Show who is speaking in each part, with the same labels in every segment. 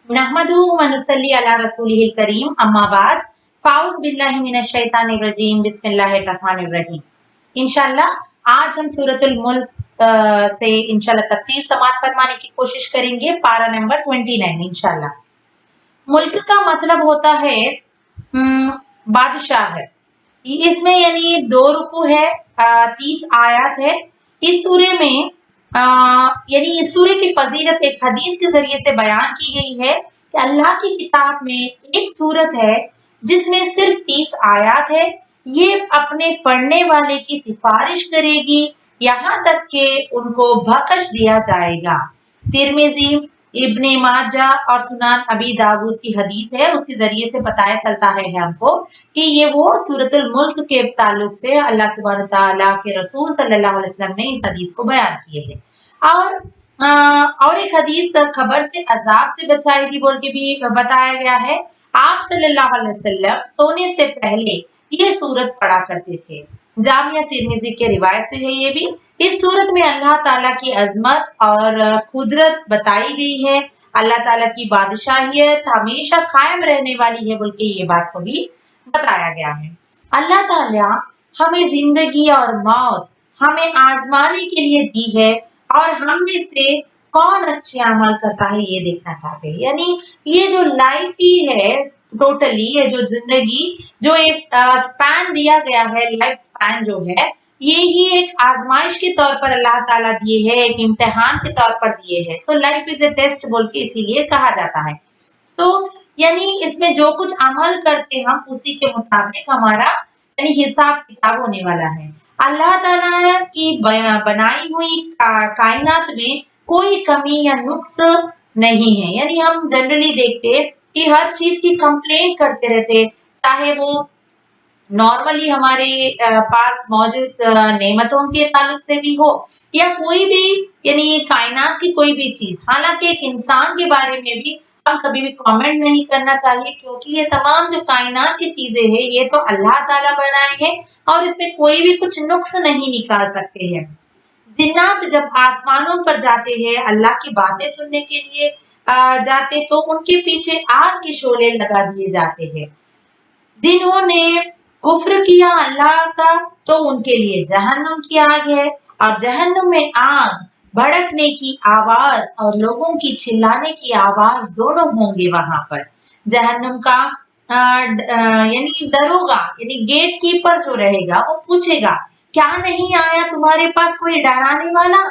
Speaker 1: नहमदुहु व नुसल्ली अला रसूलिहिल करीम अम्मा बाद फाउज बिल्लाहि मिनश शैतानिर रजीम बिस्मिल्लाहिर रहमानिर रहीम। इंशाल्लाह आज हम सूरतुल मुल्क से इंशाल्लाह तफसीर समात फरमाने की कोशिश करेंगे। पारा नंबर 29 इंशाल्लाह। मुल्क का मतलब होता है बादशाह है। इसमें यानी 2 रुकू है, 30 आयत है। इस सूरे में यानी इस सूरे की फजीलत एक हदीस के जरिए से बयान की गई है कि अल्लाह की किताब में एक सूरत है जिसमें सिर्फ 30 आयत है। ये अपने पढ़ने वाले की सिफारिश करेगी यहाँ तक कि उनको बख्श दिया जाएगा। तिरमिजी, इब्ने माजा और सुनान अबी दाऊद की हदीस है। उसके जरिए से बताया चलता है हमको कि ये वो सूरतुल मुल्क के ताल्लुक से अल्लाह सुब्हानहू तआला के रसूल सल्लल्लाहु अलैहि वसल्लम ने इस हदीस को बयान किए हैं। और एक हदीस खबर से अजाब से बचाएगी बोल के भी बताया गया है। आप सल्लल्लाहु अलैहि वसल्लम सोने से पहले ये सूरत पढ़ा करते थे। जामिया तिरमिजी के रिवायत से है ये भी। इस सूरत में अल्लाह ताला की अजमत और कुदरत बताई गई है। अल्लाह ताला की बादशाहियत हमेशा कायम रहने वाली है बोल के ये बात को भी बताया गया है। अल्लाह ताला हमें जिंदगी और मौत हमें आजमाने के लिए दी है और हम में से कौन अच्छे अमल करता है ये देखना चाहते हैं। यानी ये जो लाइफ ही है टोटली, ये जो जिंदगी जो एक स्पैन दिया गया है, लाइफ स्पैन जो है ये ही एक आजमाइश के तौर पर अल्लाह ताला दिए है, एक इम्तिहान के तौर पर दिए है। So life is a test बोल के इसीलिए कहा जाता है। तो यानी इसमें जो कुछ अमल करते हम उसी के मुताबिक हमारा यानी हिसाब किताब होने वाला है। अल्लाह ताला की बनाई हुई कायनात में कोई कमी या नुक्स नहीं है। यानी हम जनरली देखते कि हर चीज की कंप्लेंट करते रहते, चाहे वो नॉर्मली हमारे पास मौजूद नेमतों के ताल्लुक से भी हो या कोई भी यानी कायनात की कोई भी चीज। हालांकि एक इंसान के बारे में भी हम कभी भी कमेंट नहीं करना चाहिए क्योंकि ये तमाम जो कायनात की चीजें हैं ये तो अल्लाह ताला बनाए हैं और इसमें कोई भी कुछ नुक्स नहीं निकाल सकते हैं। जिन्नात जब आसमानों पर जाते हैं अल्लाह की बातें सुनने के लिए जाते तो उनके पीछे आग के शोले लगा दिए जाते हैं। जिन्होंने कुफ्र किया अल्लाह का तो उनके लिए जहन्नुम की आग है और जहन्नुम में आग भड़कने की आवाज और लोगों की चिल्लाने की आवाज दोनों होंगे वहां पर। जहन्नुम का यानी दरोगा यानी गेट कीपर जो रहेगा वो पूछेगा क्या नहीं आया तुम्हारे पास कोई डराने वाला।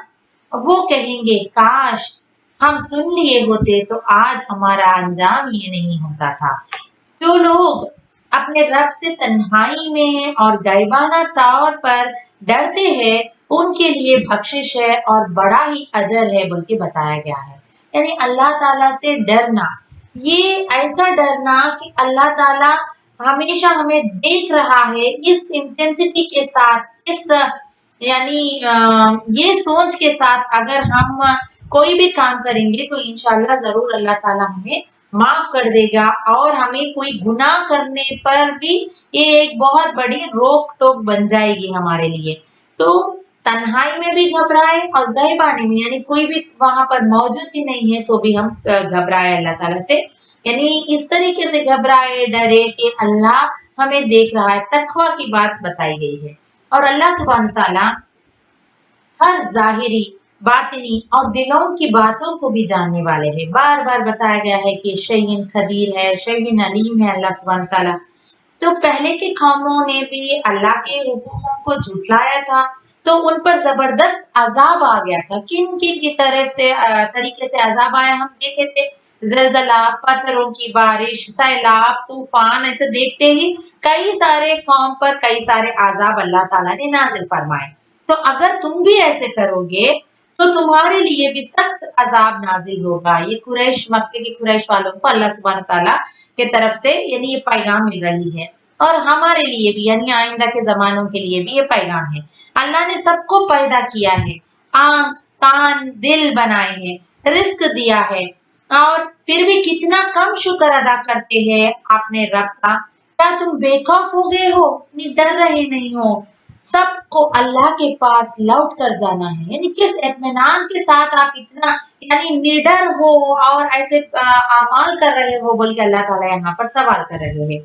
Speaker 1: वो कहेंगे काश हम सुन लिए होते तो आज हमारा अंजाम ये नहीं होता था। जो लोग अपने रब से तन्हाई में और गायबाना तौर पर डरते हैं उनके लिए बख्शिश है और बड़ा ही अजर है बोल के बताया गया है। यानी अल्लाह ताला से डरना, ये ऐसा डरना कि अल्लाह ताला हमेशा हमें देख रहा है, इस इंटेंसिटी के साथ, इस यानी ये सोच के साथ अगर हम कोई भी काम करेंगे तो इंशाल्लाह जरूर अल्लाह ताला हमें माफ कर देगा और हमें कोई गुनाह करने पर भी ये एक बहुत बड़ी रोक टोक बन जाएगी हमारे लिए। तो तन्हाई में भी घबराए और गैबानी में यानी कोई भी वहां पर मौजूद भी नहीं है तो भी हम घबराए अल्लाह ताला से, यानी इस तरीके से घबराए डरे कि अल्लाह हमें देख रहा है। तकवा की बात बताई गई है और अल्लाह सुब्हानहू तआला हर जाहिरी बातिनी और दिलों की बातों को भी जानने वाले हैं। बार बार बताया गया है कि शहीन खदीर है, शहीन अलीम है अल्लाह सुब्हानहू तआला। तो पहले की कौमों ने भी अल्लाह के हुकूमों को झुटलाया था तो उन पर जबरदस्त अजाब आ गया था। किन किन की तरफ से तरीके से अजाब आया हम देखे थे, जलजला, पत्थरों की बारिश, सैलाब, तूफान, ऐसे देखते ही कई सारे कौम पर कई सारे अजाब अल्लाह ताला ने नाजिल फरमाए। तो अगर तुम भी ऐसे करोगे तो तुम्हारे लिए भी सख्त अजाब नाजिल होगा। ये कुरैश, मक्के के कुरैश वालों को अल्लाह सुब्हानहू तआला के तरफ से यानी ये पैगाम मिल रही है और हमारे लिए भी यानी आइंदा के जमानों के लिए भी ये पैगाम है। अल्लाह ने सबको पैदा किया है, आंख, कान, दिल बनाए हैं, रिस्क दिया है और फिर भी कितना कम शुक्र अदा करते हैं अपने रब का। क्या तुम बेखौफ हो गए हो, डर रहे नहीं हो? सबको अल्लाह के पास लौट कर जाना है। यानी किस इत्मीनान के साथ आप इतना यानी निडर हो और ऐसे अमाल कर रहे हो बोल के अल्लाह ताला यहाँ पर सवाल कर रहे हैं।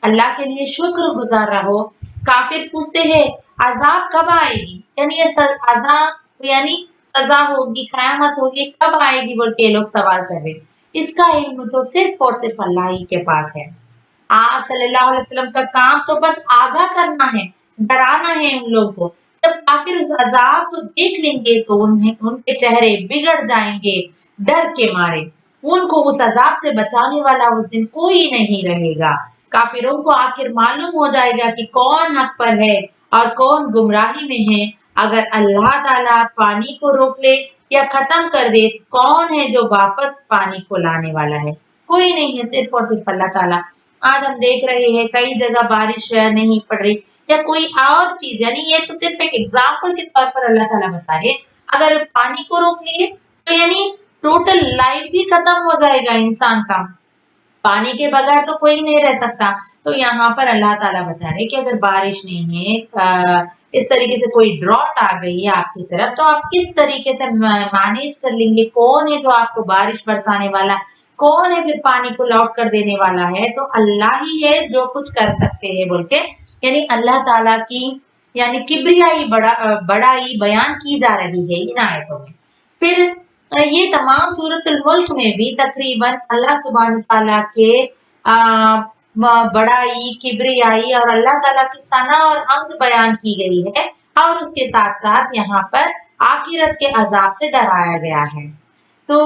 Speaker 1: अल्लाह के लिए शुक्र गुजार रहो। काफिर पूछते हैं अजाब कब आएगी, यानी ये अजाब यानी सजा होगी, कयामत होगी, कब आएगी बोल के ये लोग सवाल कर रहे हैं। इसका इल्म तो सिर्फ और सिर्फ अल्लाह ही के पास है। आप सल्लल्लाहु अलैहि वसल्लम का काम तो बस आगाह करना है, डराना है उन लोगों को। जब काफिर उस अजाब को देख लेंगे तो उनके चेहरे बिगड़ जाएंगे डर के मारे। उनको उस अजाब से बचाने वाला उस दिन कोई नहीं रहेगा। काफिरों को आखिर मालूम हो जाएगा कि कौन हक पर है और कौन गुमराही में है। अगर अल्लाह ताला पानी को रोक ले या खत्म कर दे, कौन है जो वापस पानी को लाने वाला है? कोई नहीं है, सिर्फ और सिर्फ अल्लाह ताला। आज हम देख रहे हैं कई जगह बारिश नहीं पड़ रही या कोई और चीज, यानी ये तो सिर्फ एक एग्जाम्पल के तौर पर अल्लाह ताला बता रहे। अगर पानी को रोक लिए तो यानी टोटल लाइफ ही खत्म हो जाएगा इंसान का। पानी के बगैर तो कोई नहीं रह सकता। तो यहाँ पर अल्लाह ताला बता रहे कि अगर बारिश नहीं है, इस तरीके से कोई ड्रॉट आ गई है आपकी तरफ, तो आप किस तरीके से मैनेज कर लेंगे? कौन है जो आपको बारिश बरसाने वाला? कौन है फिर पानी को लौट कर देने वाला है? तो अल्लाह ही है जो कुछ कर सकते हैं बोल के, यानी अल्लाह ताला की यानी किब्रियाई बड़ाई बयान की जा रही है इन आयतों में। फिर ये तमाम सूरतुल मुल्क में भी तकरीबन अल्लाह सुब्हान ताला के बड़ाई, किब्रियाई और अल्लाह ताला की सना और हम्द बयान की गई है और उसके साथ साथ यहाँ पर आखिरत के अजाब से डराया गया है। तो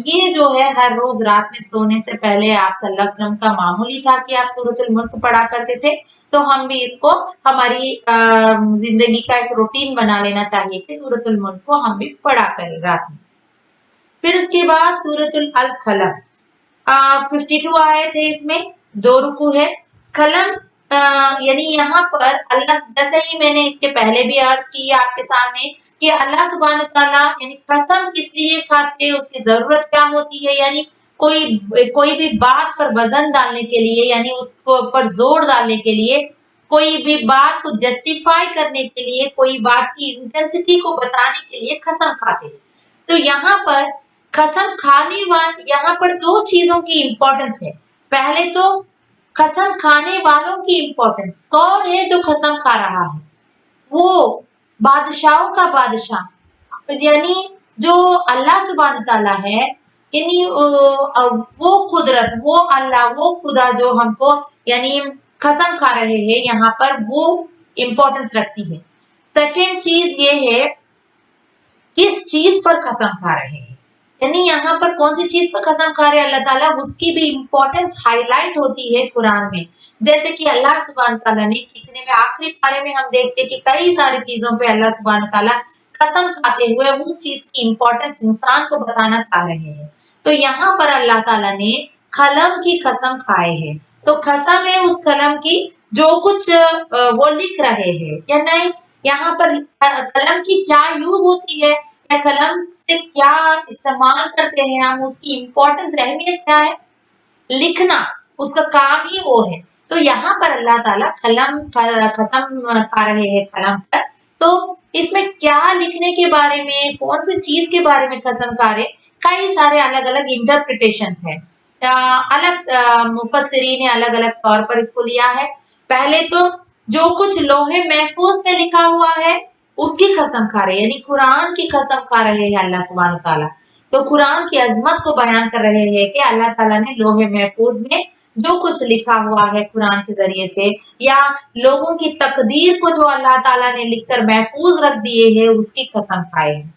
Speaker 1: ये जो है हर रोज रात में सोने से पहले आप सल्लल्लाहु अलैहि वसल्लम का मामूली था कि आप सूरतुल मुल्क पढ़ा करते थे। तो हम भी इसको हमारी जिंदगी का एक रूटीन बना लेना चाहिए कि सूरतुल मुल्क को हम भी पढ़ा करें रात में। फिर उसके बाद सूरतुल अल कलम 52 आयत है, इसमें 2 रुकू है। कलम यानी यहाँ पर अल्लाह, जैसे ही मैंने इसके पहले भी अर्ज की आपके सामने कि अल्लाह सुब्हान ताला यानी कसम किस लिए खाते, उसकी जरूरत क्या होती है, यानी कोई भी बात पर वजन डालने के लिए, यानी उसको पर जोर डालने के लिए, कोई भी बात को जस्टिफाई करने के लिए, कोई बात की इंटेंसिटी को बताने के लिए कसम खाते हैं। तो यहाँ पर कसम खाने वाले, यहाँ पर 2 चीजों की इंपॉर्टेंस है। पहले तो कसम खाने वालों की इंपॉर्टेंस, कौन है जो कसम खा रहा है? वो बादशाहों का बादशाह यानी जो अल्लाह सुब्हान ताला है, यानी वो कुदरत, वो अल्लाह, वो खुदा जो हमको यानी कसम खा रहे हैं, यहाँ पर वो इंपॉर्टेंस रखती है। सेकेंड चीज ये है किस चीज पर कसम खा रहे हैं, यानी यहाँ पर कौन सी चीज पर कसम खा रहे हैं अल्लाह ताला, उसकी भी इंपॉर्टेंस हाईलाइट होती है कुरान में। जैसे कि अल्लाह सुब्हान ताला ने कितने में आखिरी पारे में हम देखते हैं कि कई सारी चीजों पे अल्लाह सुब्हान ताला कसम खाते हुए उस चीज की इंपॉर्टेंस इंसान को बताना चाह रहे हैं। तो यहाँ पर अल्लाह ताला ने कलम की कसम खाए हैं। तो कसम है उस कलम की जो कुछ वो लिख रहे हैं या नहीं। यहाँ पर कलम की क्या यूज होती है, कलम से क्या इस्तेमाल करते हैं हम, उसकी इम्पोर्टेंस, अहमियत क्या है? लिखना, उसका काम ही वो है। तो यहाँ पर अल्लाह ताला कलम कसम खा रहे हैं कलम पर। तो इसमें क्या लिखने के बारे में, कौन सी चीज के बारे में कसम खा रहे, कई सारे अलग अलग इंटरप्रिटेशंस है। अलग मुफस्सिरीन ने अलग अलग तौर पर इसको लिया है। पहले तो जो कुछ लोहे महफूज में लिखा हुआ है उसकी कसम खा रहे, यानी कुरान की कसम खा रहे हैं अल्लाह सुब्हान ताला। तो कुरान की अजमत को बयान कर रहे हैं कि अल्लाह ताला ने लोहे महफूज में जो कुछ लिखा हुआ है कुरान के जरिए से, या लोगों की तकदीर को जो अल्लाह ताला ने लिखकर महफूज रख दिए है, उसकी कसम खाए हैं।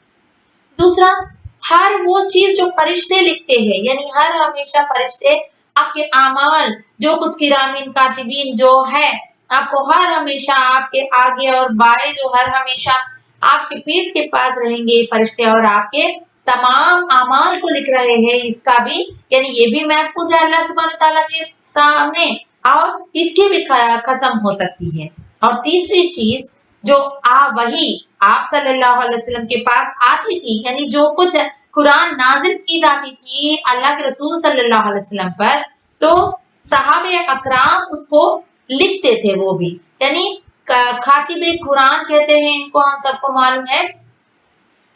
Speaker 1: दूसरा, हर वो चीज जो फरिश्ते लिखते हैं, यानी हर हमेशा फरिश्ते आपके आमाल, जो कुछ किरामीन कातिबीन जो है, आपको हर हमेशा आपके आगे और बाएं जो हर हमेशा आपके पीठ के पास रहेंगे फरिश्ते और आपके तमाम आमाल को लिख रहे हैं, इसका भी यानी ये भी महफूज है अल्लाह सुब्हान ताला के सामने, और इसकी भी कसम हो सकती है। और तीसरी चीज जो वही आप सल्लल्लाहु अलैहि वसल्लम के पास आती थी, यानी जो कुछ कुरान नाजिल की जाती थी अल्लाह के रसूल सल्लल्लाहु अलैहि वसल्लम पर, तो सहाबे अकराम उसको लिखते थे, वो भी यानी खातिबे कुरान कहते हैं इनको, हम सबको मालूम है।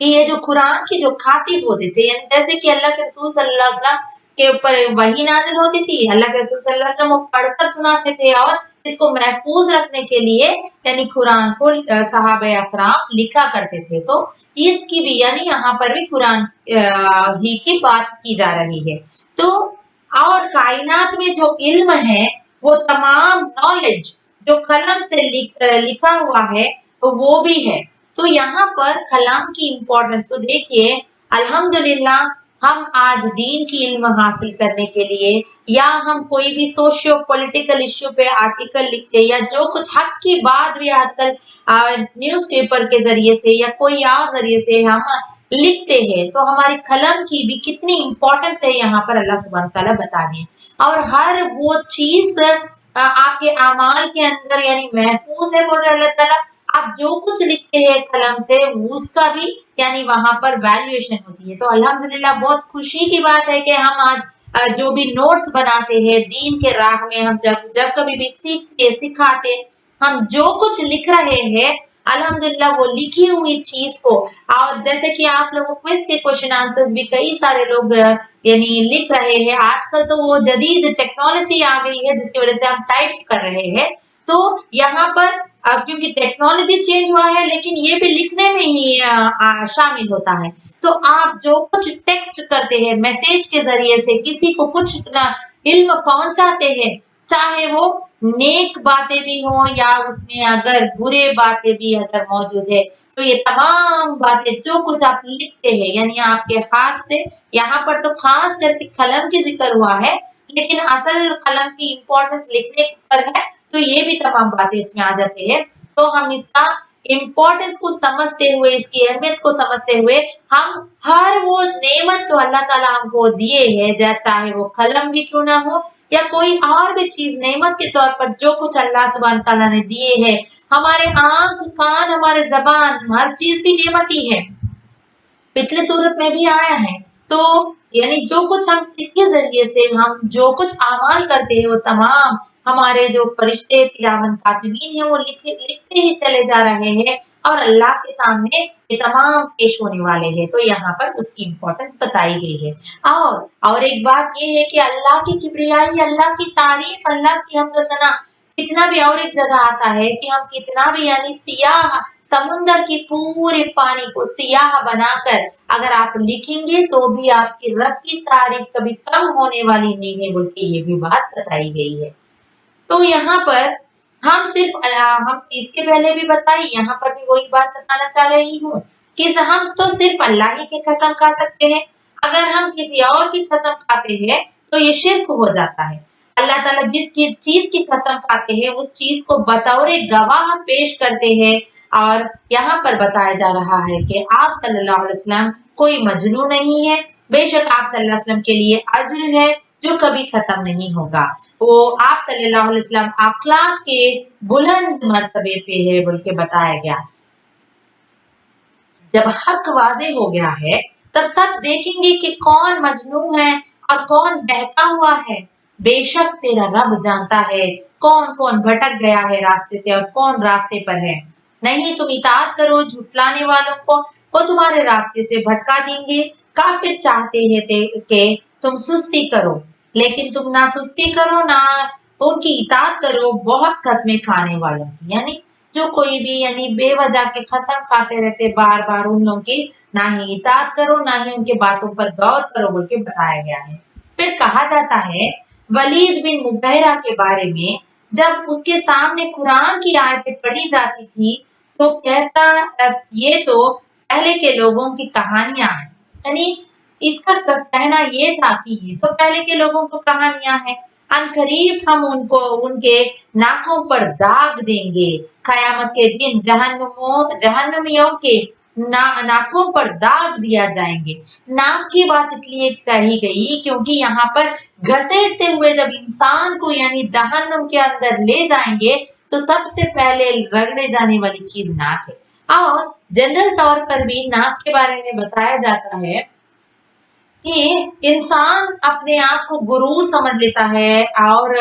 Speaker 1: कि ये जो कुरान की जो खातिब होते थे, यानी जैसे कि अल्लाह के रसूल सल्लल्लाहु अलैहि वसल्लम के ऊपर वही नाजिल होती थी, अल्लाह के रसूल सल्लल्लाहु अलैहि वसल्लम वो पढ़कर सुनाते थे और इसको महफूज रखने के लिए यानी कुरान को सहाबे अकराम लिखा करते थे। तो इसकी भी यानी यहाँ पर भी कुरान ही की बात की जा रही है। तो और कायनात में जो इल्म है वो तमाम नॉलेज जो कलम से लिखा हुआ है वो भी है। तो यहाँ पर कलाम की इम्पोर्टेंस तो देखिए, अल्हम्दुलिल्लाह हम आज दीन की इल्म हासिल करने के लिए या हम कोई भी सोशियो पॉलिटिकल इश्यू पे आर्टिकल लिखते हैं या जो कुछ हक की बात भी आजकल न्यूज़पेपर के जरिए से या कोई और जरिए से हम लिखते हैं, तो हमारी कलम की भी कितनी इम्पोर्टेंस है यहाँ पर अल्लाह सुब्हानहू तआला बता रहे हैं। और हर वो चीज आपके अमाल के अंदर यानी महफूज है, बोल रहे अल्लाह ताला। आप जो कुछ लिखते हैं कलम से उसका भी यानी वहां पर वैल्यूएशन होती है। तो अल्हम्दुलिल्लाह बहुत खुशी की बात है कि हम आज जो भी नोट्स बनाते हैं दीन के राह में, हम जब जब कभी भी सीखते सिखाते, हम जो कुछ लिख रहे हैं अल्हम्दुलिल्लाह वो लिखी हुई चीज को, और जैसे कि आप लोगों क्विज के क्वेश्चन आंसर्स भी कई सारे लोग यानी लिख रहे हैं। आजकल तो वो जदीद टेक्नोलॉजी आ गई है जिसकी वजह से हम टाइप कर रहे हैं। तो यहाँ पर क्योंकि टेक्नोलॉजी चेंज हुआ है लेकिन ये भी लिखने में ही शामिल होता है। तो आप जो कुछ टेक्स्ट करते हैं मैसेज के जरिए से किसी को कुछ इल्म पहुंचाते हैं, चाहे वो नेक बातें भी हो या उसमें अगर बुरे बातें भी अगर मौजूद है, तो ये तमाम बातें जो कुछ आप लिखते हैं यानी आपके हाथ से, यहाँ पर तो खास करके कलम की जिक्र हुआ है लेकिन असल कलम की इम्पोर्टेंस लिखने पर है, तो ये भी तमाम बातें इसमें आ जाती है। तो हम इसका इम्पोर्टेंस को समझते हुए, इसकी अहमियत को समझते हुए हम हर वो नेमत जो अल्लाह ताला हमको दिए है, चाहे वो कलम भी क्यों ना हो या कोई और भी चीज नेमत के तौर पर जो कुछ अल्लाह सुब्हान ताला ने दिए है, हमारे आंख कान हमारे जबान हर चीज भी नेमत ही है। पिछले सूरत में भी आया है। तो यानी जो कुछ हम इसके जरिए से हम जो कुछ अमाल करते हैं वो तमाम हमारे जो फरिश्ते किरामन कातिबीन है वो लिखते ही चले जा रहे हैं और अल्लाह के सामने ये तमाम पेश होने वाले हैं। तो यहाँ पर उसकी इम्पोर्टेंस बताई गई है। और एक बात ये है कि अल्लाह की किब्रियाई, अल्लाह की तारीफ, अल्लाह की हमद सना कितना भी, और एक जगह आता है कि हम कितना भी यानी सियाह समुंदर की पूरे पानी को सियाह बनाकर अगर आप लिखेंगे तो भी आपकी रब की तारीफ कभी कम होने वाली नहीं है, बल्कि ये भी बात बताई गई है। तो यहाँ पर हम सिर्फ हम इसके पहले भी बताई, यहाँ पर भी वही बात बताना चाह रही हूँ कि हम तो सिर्फ अल्लाह ही की कसम खा सकते हैं। अगर हम किसी और की कसम खाते हैं तो ये शिर्क हो जाता है। अल्लाह ताला जिसकी चीज की कसम खाते हैं उस चीज को बतौर गवाह पेश करते हैं। और यहाँ पर बताया जा रहा है कि आप सल्लल्लाहु अलैहि वसल्लम कोई मजनू नहीं है, बेशक आप सल्लल्लाहु अलैहि वसल्लम के लिए अज्र है जो कभी खत्म नहीं होगा। वो आप सल्लल्लाहु अलैहि वसल्लम अखलाक के बुलंद मर्तबे पे है बोल के बताया गया। जब हक वाजे हो गया है तब सब देखेंगे कि कौन मजनू है और कौन बहका हुआ है। बेशक तेरा रब जानता है कौन कौन भटक गया है रास्ते से और कौन रास्ते पर है। नहीं तुम इताअत करो झुटलाने वालों को, वो तुम्हारे रास्ते से भटका देंगे। काफिर चाहते हैं कि तुम सुस्ती करो, लेकिन तुम ना सुस्ती करो ना उनकी इताअत करो, बहुत कसमें खाने वालों की। यानी जो कोई भी यानी बेवजह के कसम खाते रहते बार बार उन लोगों की ना ही इताअत करो ना ही उनके बातों पर गौर करो बोल के बताया गया है। फिर कहा जाता है वलीद बिन मुगैरा के बारे में, जब उसके सामने कुरान की आयतें पढ़ी जाती थी तो कहता ये तो पहले के लोगों की कहानियां हैं। यानी इसका कहना ये था कि ये तो पहले के लोगों को कहानियां हैं, अनकरीब हम उनको उनके नाकों पर दाग देंगे। कयामत के दिन जहन्नमियों के नाकों पर दाग दिया जाएंगे। नाक की बात इसलिए कही गई क्योंकि यहाँ पर घसीटते हुए जब इंसान को यानी जहन्नुम के अंदर ले जाएंगे तो सबसे पहले रगड़े जाने वाली चीज नाक है। और जनरल तौर पर भी नाक के बारे में बताया जाता है कि इंसान अपने आप को गुरूर समझ लेता है और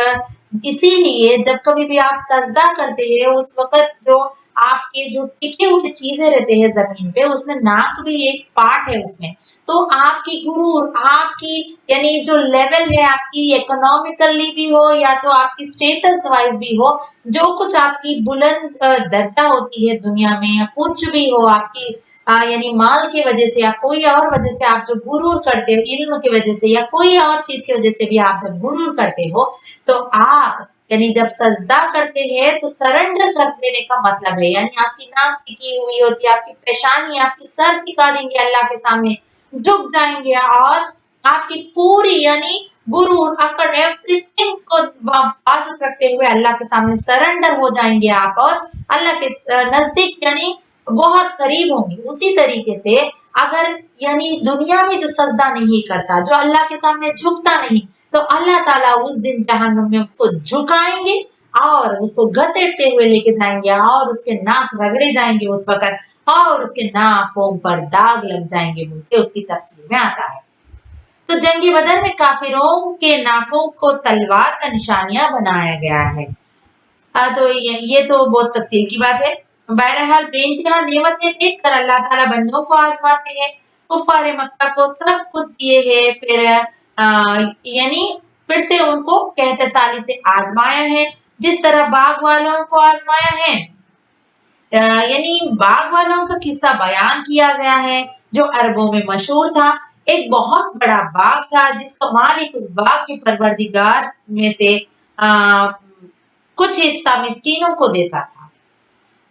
Speaker 1: इसीलिए जब कभी भी आप सजदा करते हैं उस वक्त जो आपके जो टिके हुए चीजें रहते हैं जमीन पे, उसमें नाक भी एक पार्ट है उसमें। तो आपकी गुरूर, आपकी यानी जो लेवल है आपकी इकोनॉमिकली भी हो या तो आपकी स्टेटस वाइज भी हो, जो कुछ आपकी बुलंद दर्जा होती है दुनिया में या कुछ भी हो आपकी यानी माल की वजह से या कोई और वजह से आप जो गुरूर करते हो, इल्म की वजह से या कोई और चीज की वजह से भी आप जब गुरूर करते हो, तो आप यानी जब सजदा करते हैं तो सरेंडर कर देने का मतलब है, यानी आपकी नाक टिकी हुई होती है, आपकी पेशानी, आपकी सर टिका देंगे अल्लाह के सामने, झुक जाएंगे और आपकी पूरी यानी गुरूर अकड़ एवरीथिंग को बाजू रखते हुए अल्लाह के सामने सरेंडर हो जाएंगे आप और अल्लाह के नजदीक यानी बहुत करीब होंगे। उसी तरीके से अगर यानी दुनिया में जो सजदा नहीं करता, जो अल्लाह के सामने झुकता नहीं, तो अल्लाह ताला उस दिन जहन्नुम में उसको झुकाएंगे और उसको घसीटते हुए लेके जाएंगे और उसके नाक रगड़े जाएंगे उस वक्त और उसके नाकों पर दाग लग जाएंगे बोल के उसकी तफसीर में आता है। तो जंगी बदर में काफिरों के नाकों को तलवार का निशानियां बनाया गया है। तो ये तो बहुत तफसील की बात है। बहरहाल बेइंतहा नेमतें देख कर अल्लाह ताला बंदों को आजमाते हैं। कुफार मक्का को सब कुछ दिए है, फिर यानी फिर से उनको कहतसाली से आजमाया है, जिस तरह बाग वालों को आजमाया है। यानी बाग वालों का किस्सा बयान किया गया है जो अरबों में मशहूर था। एक बहुत बड़ा बाग था जिसका मालिक उस बाग के परवरदिगार में से आ, कुछ हिस्सा मिस्कीनों को देता था।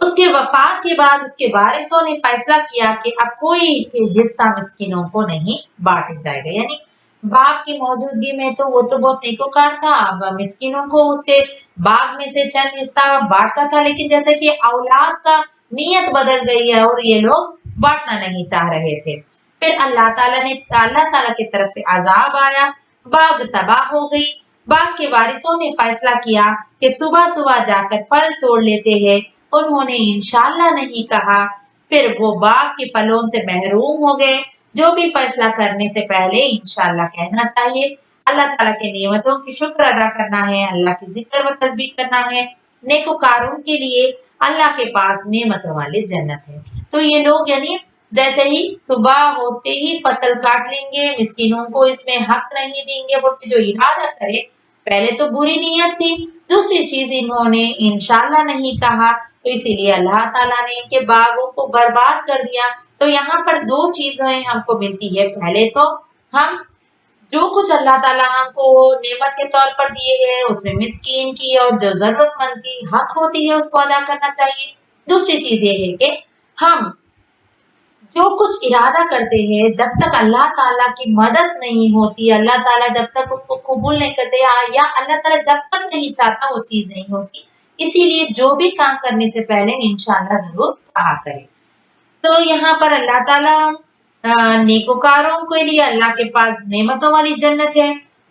Speaker 1: उसके वफात के बाद उसके वारिसों ने फैसला किया कि अब कोई हिस्सा मिस्कीनों को नहीं बांटा जाएगा, यानी बाप की मौजूदगी में तो वो तो बहुत नेकोकार था, अब मिस्कीनों को उसके बाग में से चंद हिस्सा बांटता था, लेकिन जैसे कि औलाद का नीयत बदल गई है और ये लोग बांटना नहीं चाह रहे थे। फिर अल्लाह ताला की तरफ से अजाब आया, बाग तबाह हो गई। बाग के वारिसों ने फैसला किया कि सुबह सुबह जाकर फल तोड़ लेते हैं। उन्होंने इंशाल्लाह नहीं कहा, फिर वो बाग के फलों से महरूम हो गए। जो भी फैसला करने से पहले इंशाल्लाह कहना चाहिए। अल्लाह ताला के नेमतों की शुक्र अदा करना है, अल्लाह की जिक्र व तस्बीह करना है। नेकोकारों के लिए अल्लाह के पास नेमतों वाली जन्नत है। तो ये लोग यानी जैसे ही सुबह होते ही फसल काट लेंगे, मिस्किनों को इसमें हक नहीं देंगे बोल के जो इरादा करे, पहले तो बुरी नीयत थी, दूसरी चीज इन्होंने इंशाल्लाह नहीं कहा, तो इसीलिए अल्लाह ताला ने इनके बागों को बर्बाद कर दिया। तो यहाँ पर दो चीजें हमको मिलती है। पहले तो हम जो कुछ अल्लाह ताला हमको नेमत के तौर पर दिए है उसमें मिस्कीन की और जो जरूरतमंद की हक होती है उसको अदा करना चाहिए। दूसरी चीज ये है कि हम जो कुछ इरादा करते हैं जब तक अल्लाह ताला की मदद नहीं होती, अल्लाह ताला जब तक उसको कबूल नहीं करते या अल्लाह ताला जब तक नहीं चाहता वो चीज नहीं होती। इसीलिए जो भी काम करने से पहले इंशाल्लाह जरूर कहा करें। तो यहाँ पर अल्लाह ताला नेकोकारों के लिए अल्लाह के पास नेमतों वाली जन्नत है।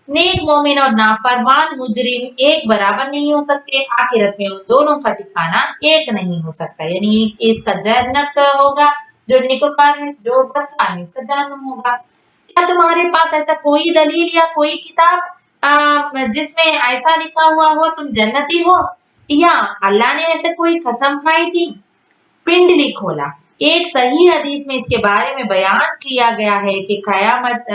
Speaker 1: नेक मोमिन और नाफरमान मुजरिम एक बराबर नहीं हो सकते। आखिरत में उन दोनों का ठिकाना एक नहीं हो सकता, यानी इसका जन्नत होगा जो नेकोकार है, जो बदकार है इसका जहन्नुम होगा। क्या तुम्हारे पास ऐसा कोई दलील या कोई किताब जिसमें ऐसा लिखा हुआ हो तुम जन्नती हो, या अल्लाह ने ऐसे कोई कसम खाई थी? पिंडली खोला। एक सही हदीस में इसके बारे में बयान किया गया है कि कयामत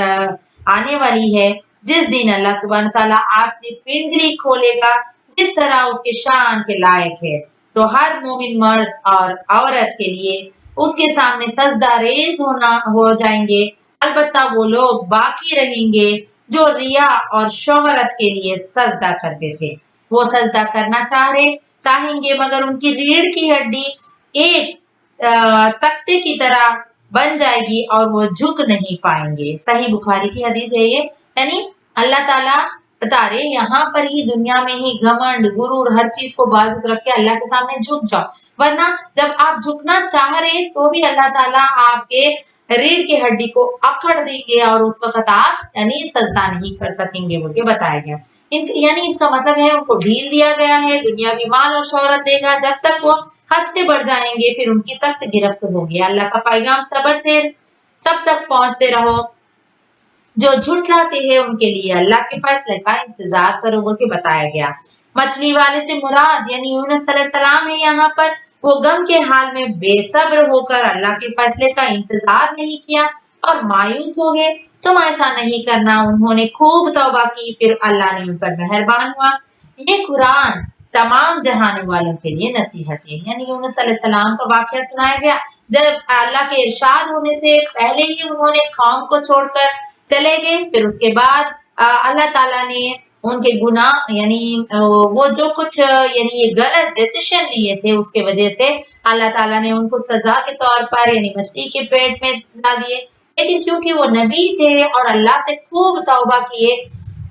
Speaker 1: आने वाली है जिस दिन अल्लाह सुब्हान तआला आपने पिंडली खोलेगा जिस तरह उसके शान के लायक है, तो हर मोमिन मर्द और औरत के लिए उसके सामने सजदा रेज हो जाएंगे। अलबत्ता वो लोग बाकी रहेंगे जो रिया और शोहरत के लिए सजदा करते थे। वो सजदा करना चाहेंगे मगर उनकी रीढ़ की हड्डी एक तख्ते की तरह बन जाएगी और वो झुक नहीं पाएंगे। सही बुखारी की हदीस है ये। यानी अल्लाह ताला बता रहे यहाँ पर ही दुनिया में ही घमंड गुरूर हर चीज को बाजू रख के अल्लाह के सामने झुक जाओ, वरना जब आप झुकना चाह रहे तो भी अल्लाह ताला आपके रीढ़ की हड्डी को अकड़ देंगे और उस वक्त आप यानी सजदा नहीं कर सकेंगे बोल के बताया गया। यानी इसका मतलब है उनको ढील दिया गया है, दुनियावी माल और शोहरत देगा, जब तक वो हद से बढ़ जाएंगे फिर उनकी सख्त गिरफ्त होगी। अल्लाह का पैगाम सब्र से सब तक पहुंचते रहो। जो झुठलाते हैं उनके लिए अल्लाह के फैसले का इंतजार करो बोल के बताया गया। मछली वाले से मुराद यानी यूनुस अलैहिस्सलाम है यहाँ पर। वो गम के हाल में बेसब्र होकर अल्लाह के फैसले का इंतजार नहीं किया और मायूस हो गए। तुम ऐसा नहीं करना। उन्होंने खूब तौबा की, फिर अल्लाह ने उन पर मेहरबान हुआ। ये कुरान तमाम जहानों वालों के लिए नसीहत है। यानी यूनुस अलैहिस्सलाम का वाकया सुनाया गया, जब अल्लाह के इरशाद होने से पहले ही उन्होंने कौम को छोड़कर चले गए। फिर उसके बाद अल्लाह ताला ने उनके गुनाह यानी वो जो कुछ यानी ये गलत डिसीजन लिए थे उसके वजह से अल्लाह ताला ने उनको सजा के तौर पर यानी मछली के पेट में डाल दिए। लेकिन क्योंकि वो नबी थे और अल्लाह से खूब तौबा किए,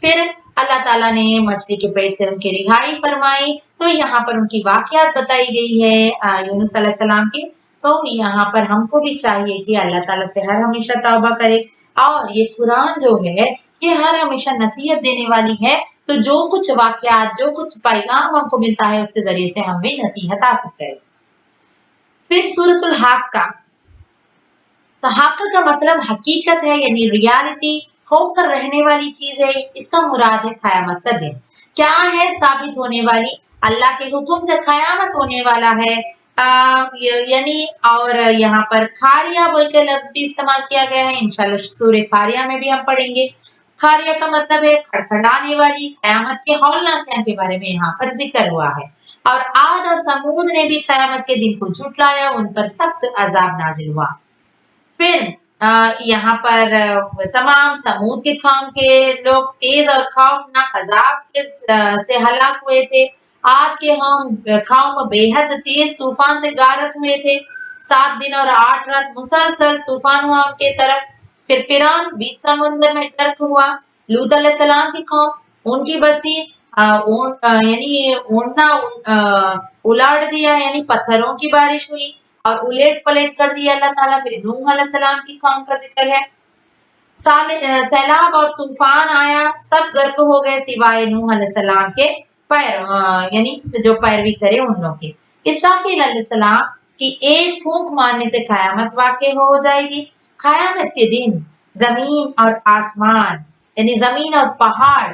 Speaker 1: फिर अल्लाह ताला ने मछली के पेट से उनकी रिहाई फरमाई। तो यहाँ पर उनकी वाकयात बताई गई है यूनुस अलैहिस्सलाम की। तो यहाँ पर हमको भी चाहिए कि अल्लाह ताला से हर हमेशा तौबा करे। और ये कुरान जो है ये हर हमेशा नसीहत देने वाली है। तो जो कुछ वाकयात, जो कुछ पैगाम हमको मिलता है उसके जरिए से हम भी नसीहत हासिल करें। फिर सूरतुल हाक्का। तो हाक्का का मतलब हकीकत है यानी रियलिटी, होकर रहने वाली चीज है। इसका मुराद है कयामत का दिन। क्या है? साबित होने वाली, अल्लाह के हुक्म से कयामत होने वाला है। यानी और यहाँ पर खारिया बोल के लफ्ज भी इस्तेमाल किया गया है। इंशाल्लाह सूरह खारिया में भी हम पढ़ेंगे। खारिया का मतलब है खड़खड़ाने वाली। कयामत के हौलनाक के बारे में यहाँ पर जिक्र हुआ है। और आद और समूद ने भी कयामत के दिन को झुटलाया, उन पर सख्त अजाब नाजिल हुआ। फिर यहाँ पर तमाम समूद के कौम के लोग तेज और खौफनाक अजाब से हलाक हुए थे। आद के कौम बेहद तेज तूफान से गारत हुए थे। 7 दिन और 8 रात मुसलसल तूफान हुआ उनके तरफ। फिर फिरौन बीच समुद्र में गर्क हुआ। लूत अलैहिस्सलाम की कौम, उनकी बस्ती यानी उलाड़ दिया, यानी पत्थरों की बारिश हुई और उलट पलट कर दिया अल्लाह ताला। फिर नूह अलैहिस्सलाम की कौम का जिक्र है। सैलाब और तूफान आया, सब गर्क हो गए सिवाय नूह अलैहिस्सलाम के यानी जो पैरवी करे उन लोगों के। इसराफील अलैहिस्सलाम की एक फूंक मारने से कयामत वाक़ई हो जाएगी। कयामत के दिन जमीन और आसमान यानी जमीन और पहाड़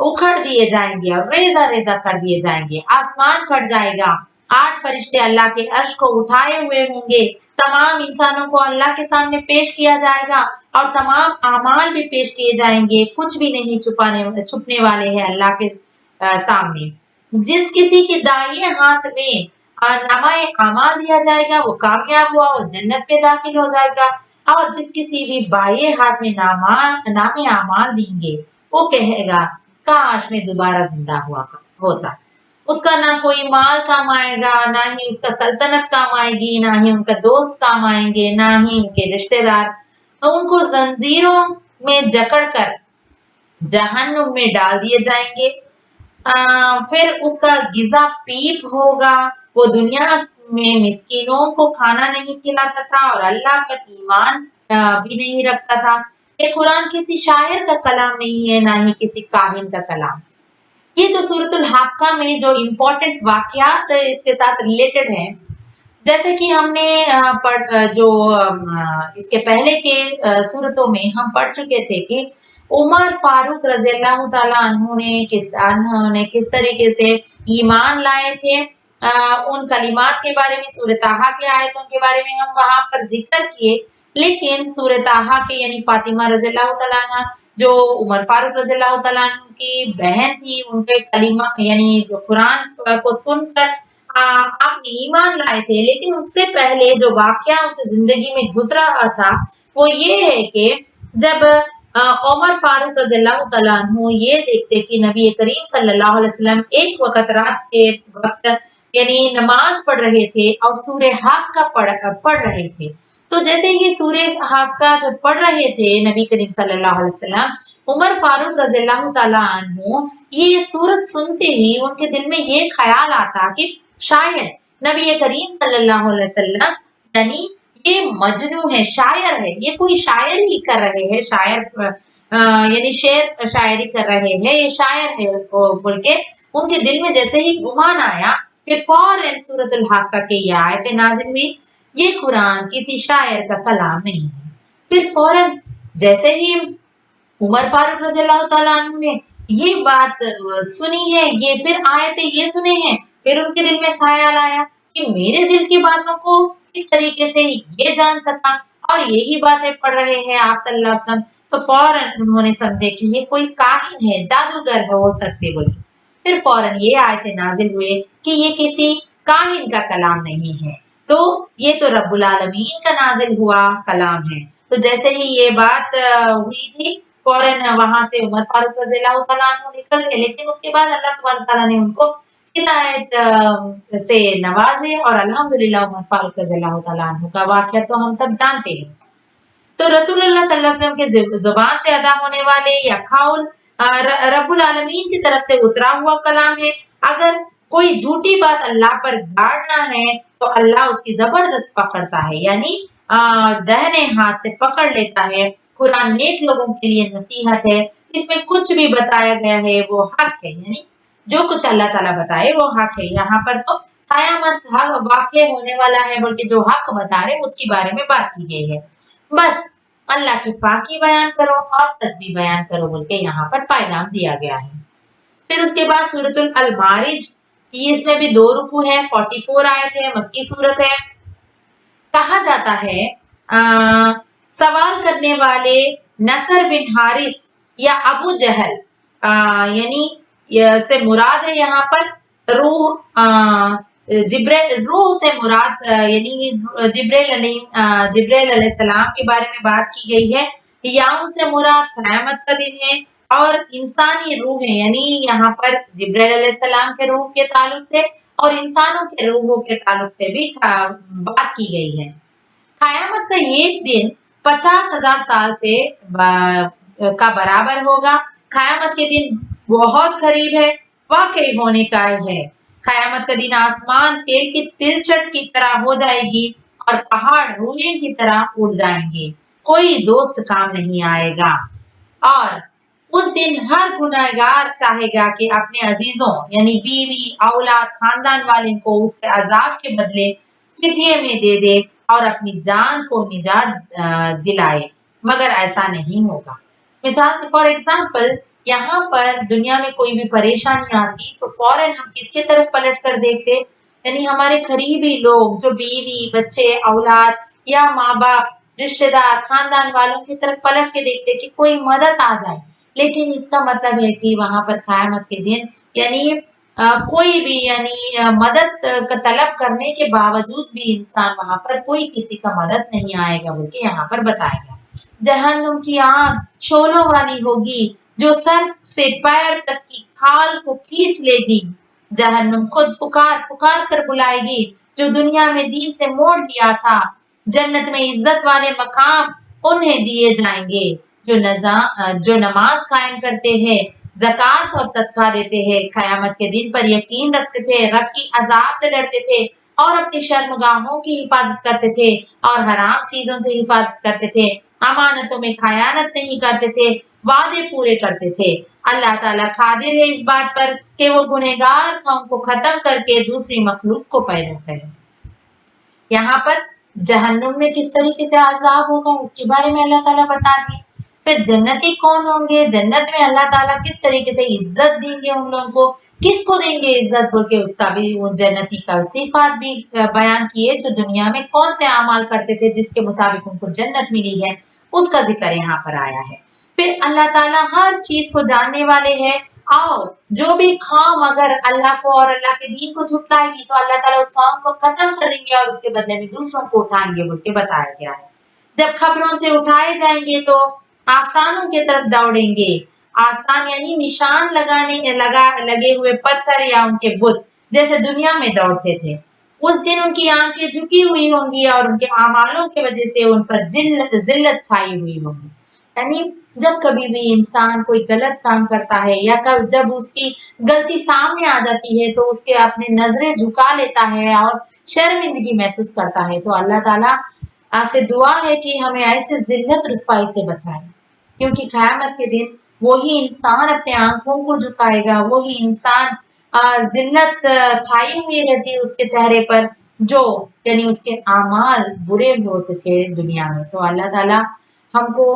Speaker 1: उखड़ दिए जाएंगे और रेजा रेजा कर दिए जाएंगे। आसमान फट जाएगा। 8 फरिश्ते अल्लाह के अर्श को उठाए हुए होंगे। तमाम इंसानों को अल्लाह के सामने पेश किया जाएगा और तमाम आमाल भी पेश किए जाएंगे। कुछ भी नहीं छुपने वाले हैं अल्लाह के सामने। जिस किसी के दाहिने हाथ में नामाए आमाल दिया जाएगा वो कामयाब हुआ, वो जन्नत में दाखिल हो जाएगा। और जिस किसी भी बाएं हाथ में नामे आमाल देंगे वो कहेगा काश मैं दोबारा जिंदा हुआ होता। उसका ना कोई माल काम आएगा, ना ही उसका सल्तनत काम आएगी, ना ही उनका दोस्त काम आएंगे, ना ही उनके रिश्तेदार। उनको जंजीरों में जकड़ कर जहन्नुम में डाल दिए जाएंगे। फिर उसका गिजा पीप होगा। वो दुनिया में मिस्कीनों को खाना नहीं खिलाता था और अल्लाह पर ईमान भी नहीं रखता था। ये कुरान किसी शायर का कलाम नहीं है, ना ही किसी काहिन का कलाम। ये जो सूरतुल हाक्का में जो इम्पोर्टेंट वाकयात इसके साथ रिलेटेड है, जैसे कि हमने इसके पहले के सूरतों में हम पढ़ चुके थे कि उमर फारूक रज़ियल्लाहु ताला अन्हु ने किस तरीके से ईमान लाए थे। उन कलिमात के बारे में सूरह ताहा के आयतों के बारे में हम वहां पर जिक्र किए। लेकिन सूरह ताहा के यानी फातिमा रज़ियल्लाहु ताला अन्हा जो उमर फारूक रज़ियल्लाहु ताला अन्हु की बहन थी, उनके कलिमा यानी जो कुरान को सुनकर आपने ईमान लाए थे। लेकिन उससे पहले जो वाकया उनकी जिंदगी में गुजरा था वो ये है कि जब उमर फारूक रज़ियल्लाहु ताला अन्हु ये देखते कि नबी करीम सल्लल्लाहु अलैहि वसल्लम एक वक्त रात के वक्त यानी नमाज पढ़ रहे थे और सूरह हाक्का पढ़ रहे थे। तो जैसे ये सूरह हाक्का जो पढ़ रहे थे नबी करीम सल्लल्लाहु अलैहि वसल्लम, उमर फारूक रज़ियल्लाहु ताला अन्हु ये सूरत सुनते ही उनके दिल में ये ख्याल आता कि शायद नबी करीम सल्लल्लाहु अलैहि वसल्लम यानी ये मजनू है, शायर है, ये कोई शायर ही कर रहे हैं, शायर यानी शेर शायरी कर रहे हैं, ये शायर है बोल के उनके दिल में जैसे ही गुमान आया। फिर फौरन सूरतुल हाक्का के ये आयतें नाज़िल हुई। ये कुरान किसी शायर का कलाम नहीं है। फिर फौरन जैसे ही उमर फारूक रज़ियल्लाहु ताला अन्हु ने ये बात सुनी है, ये फिर आयतें ये सुने हैं, फिर उनके दिल में ख्याल आया कि मेरे दिल की बातों को किस तरीके से ये जान सका और यही बातें पढ़ रहे हैं आप सल्लल्लाहु अलैहि वसल्लम। तो फौरन उन्होंने समझे कि ये कोई काहिन है, जादूगर है हो सकते बोल के। फिर फौरन ये आयतें नाजिल हुए कि ये किसी काहिन का कलाम नहीं है, तो ये तो रब्बुल आलमीन का नाजिल हुआ कलाम है। तो जैसे ही ये बात हुई थी, फौरन वहां से उमर फारूक रज़ियल्लाहु तआला अन्हु निकल गए, लेकिन उसके बाद अल्लाह सुब्हानहू तआला ने उनको हिदायत से नवाजे और अल्हम्दुलिल्लाह उमर फारूक रज़ियल्लाहु तआला अन्हु का वाकया तो हम सब जानते हैं। तो रसूलुल्लाह सल्लल्लाहु अलैहि वसल्लम के जुबान से अदा होने वाले या कौल रब्बुल आलमीन की तरफ से उतरा हुआ कलाम है। अगर कोई झूठी बात अल्लाह पर गाड़ना है तो अल्लाह उसकी जबरदस्त पकड़ता है, यानी दाहिने हाथ से पकड़ लेता है। कुरान नेक लोगों के लिए नसीहत है, इसमें कुछ भी बताया गया है वो हक है, यानी जो कुछ अल्लाह ताला बताए वो हक है। यहाँ पर तो कयामत वाक़या होने वाला है बोल के जो हक बता रहे उसके बारे में बात की गई है। बस अल्लाह की पाकी बयान करो और तस्बीह बयान करो बोल के यहाँ पर पैगाम दिया गया है। फिर उसके बाद सूरतुल अल मारिज, इसमें भी 2 रुकू है, 44 आयत है, मक्की सूरत है। कहा जाता है सवाल करने वाले नसर बिन हारिस या अबू जहल यानी से मुराद है यहाँ पर रूह, रूह से मुराद यानी जिब्राइल अलैहिस्सलाम के बारे में बात की गई है। याम से मुराद क़यामत का दिन है और इंसानी रूह है, यानी यहाँ पर जिब्राइल अलैहिस्सलाम के रूह के ताल्लुक से और इंसानों के रूहों के ताल्लुक से भी बात की गई है। क़यामत का एक दिन 50,000 साल से का बराबर होगा। क़यामत के दिन बहुत करीब है, वाकई होने का है। क़यामत का दिन आसमान तेल की तिलचट की तरह हो जाएगी और पहाड़ रुई की तरह उड़ जाएंगे, कोई दोस्त काम नहीं आएगा। और उस दिन हर गुनहगार चाहेगा कि अपने अजीजों यानी बीवी, औलाद, खानदान वाले को उसके अजाब के बदले फिदिये में दे दे और अपनी जान को निजात दिलाए, मगर ऐसा नहीं होगा। मिसाल फॉर एग्जाम्पल, यहाँ पर दुनिया में कोई भी परेशानी आती तो फौरन हम किसके तरफ पलट कर देखते, यानी हमारे करीबी लोग जो बीवी, बच्चे, औलाद या माँ बाप, रिश्तेदार, खानदान वालों की तरफ पलट के देखते कि कोई मदद आ जाए। लेकिन इसका मतलब है कि वहां पर क़यामत के दिन यानी कोई भी यानी मदद का तलब करने के बावजूद भी इंसान वहां पर कोई किसी का मदद नहीं आएगा बोल के यहाँ पर बताया गया। जहन्नुम की आग शोलों वाली होगी जो सर से पैर तक की खाल को खींच लेगी। जहन्नुम खुद पुकार पुकार कर बुलाएगी जो दुनिया में दीन से मोड़ लिया था। जन्नत में इज्जत वाले मकाम उन्हें दिए जाएंगे जो नमाज कायम करते हैं, ज़कात और सदका देते हैं, क़यामत के दिन पर यकीन रखते थे, रब की अजाब से डरते थे और अपनी शर्मगाहों की हिफाजत करते थे और हराम चीजों से हिफाजत करते थे, अमानतों में खयानत नहीं करते थे, वादे पूरे करते थे। अल्लाह ताला कादिर है इस बात पर कि वो गुनहगार कौम को खत्म करके दूसरी मखलूक को पैदा करे। यहाँ पर जहन्नुम में किस तरीके से अजाब होगा उसके बारे में अल्लाह ताला बता दिए। फिर जन्नती कौन होंगे, जन्नत में अल्लाह ताला किस तरीके से इज्जत देंगे उन लोगों को, किसको देंगे इज्जत बोल के उसका भी उन जन्नती का सिफात भी बयान किए जो दुनिया में कौन से अमाल करते थे जिसके मुताबिक उनको जन्नत मिली है, उसका जिक्र यहाँ पर आया है। फिर अल्लाह ताला हर चीज को जानने वाले हैं और जो भी कौम अगर अल्लाह को और अल्लाह के दीन को झुटलाएगी तो अल्लाह ताला उस कौम को खत्म कर देंगे और उसके बदले में दूसरों को उठाएंगे बोल के बताया गया है। जब खबरों से उठाए जाएंगे तो आस्थानों की तरफ दौड़ेंगे। आस्थान यानी निशान लगे हुए पत्थर या उनके बुत जैसे दुनिया में दौड़ते थे। उस दिन उनकी आंखें झुकी हुई होंगी और उनके अमालों की वजह से उन पर जिल्लत छाई हुई होगी। यानी जब कभी भी इंसान कोई गलत काम करता है या जब उसकी गलती सामने आ जाती है तो उसके अपने नजरें झुका लेता है और शर्मिंदगी महसूस करता है, तो अल्लाह ताला से दुआ है कि हमें ऐसे जिल्लत रुसवाई से बचाए, क्योंकि क़यामत के दिन वही इंसान अपने आंखों को झुकाएगा, वही इंसान जिल्लत छाई हुई रहती है उसके चेहरे पर जो यानी उसके आमाल बुरे होते थे दुनिया में। तो अल्लाह ताला हमको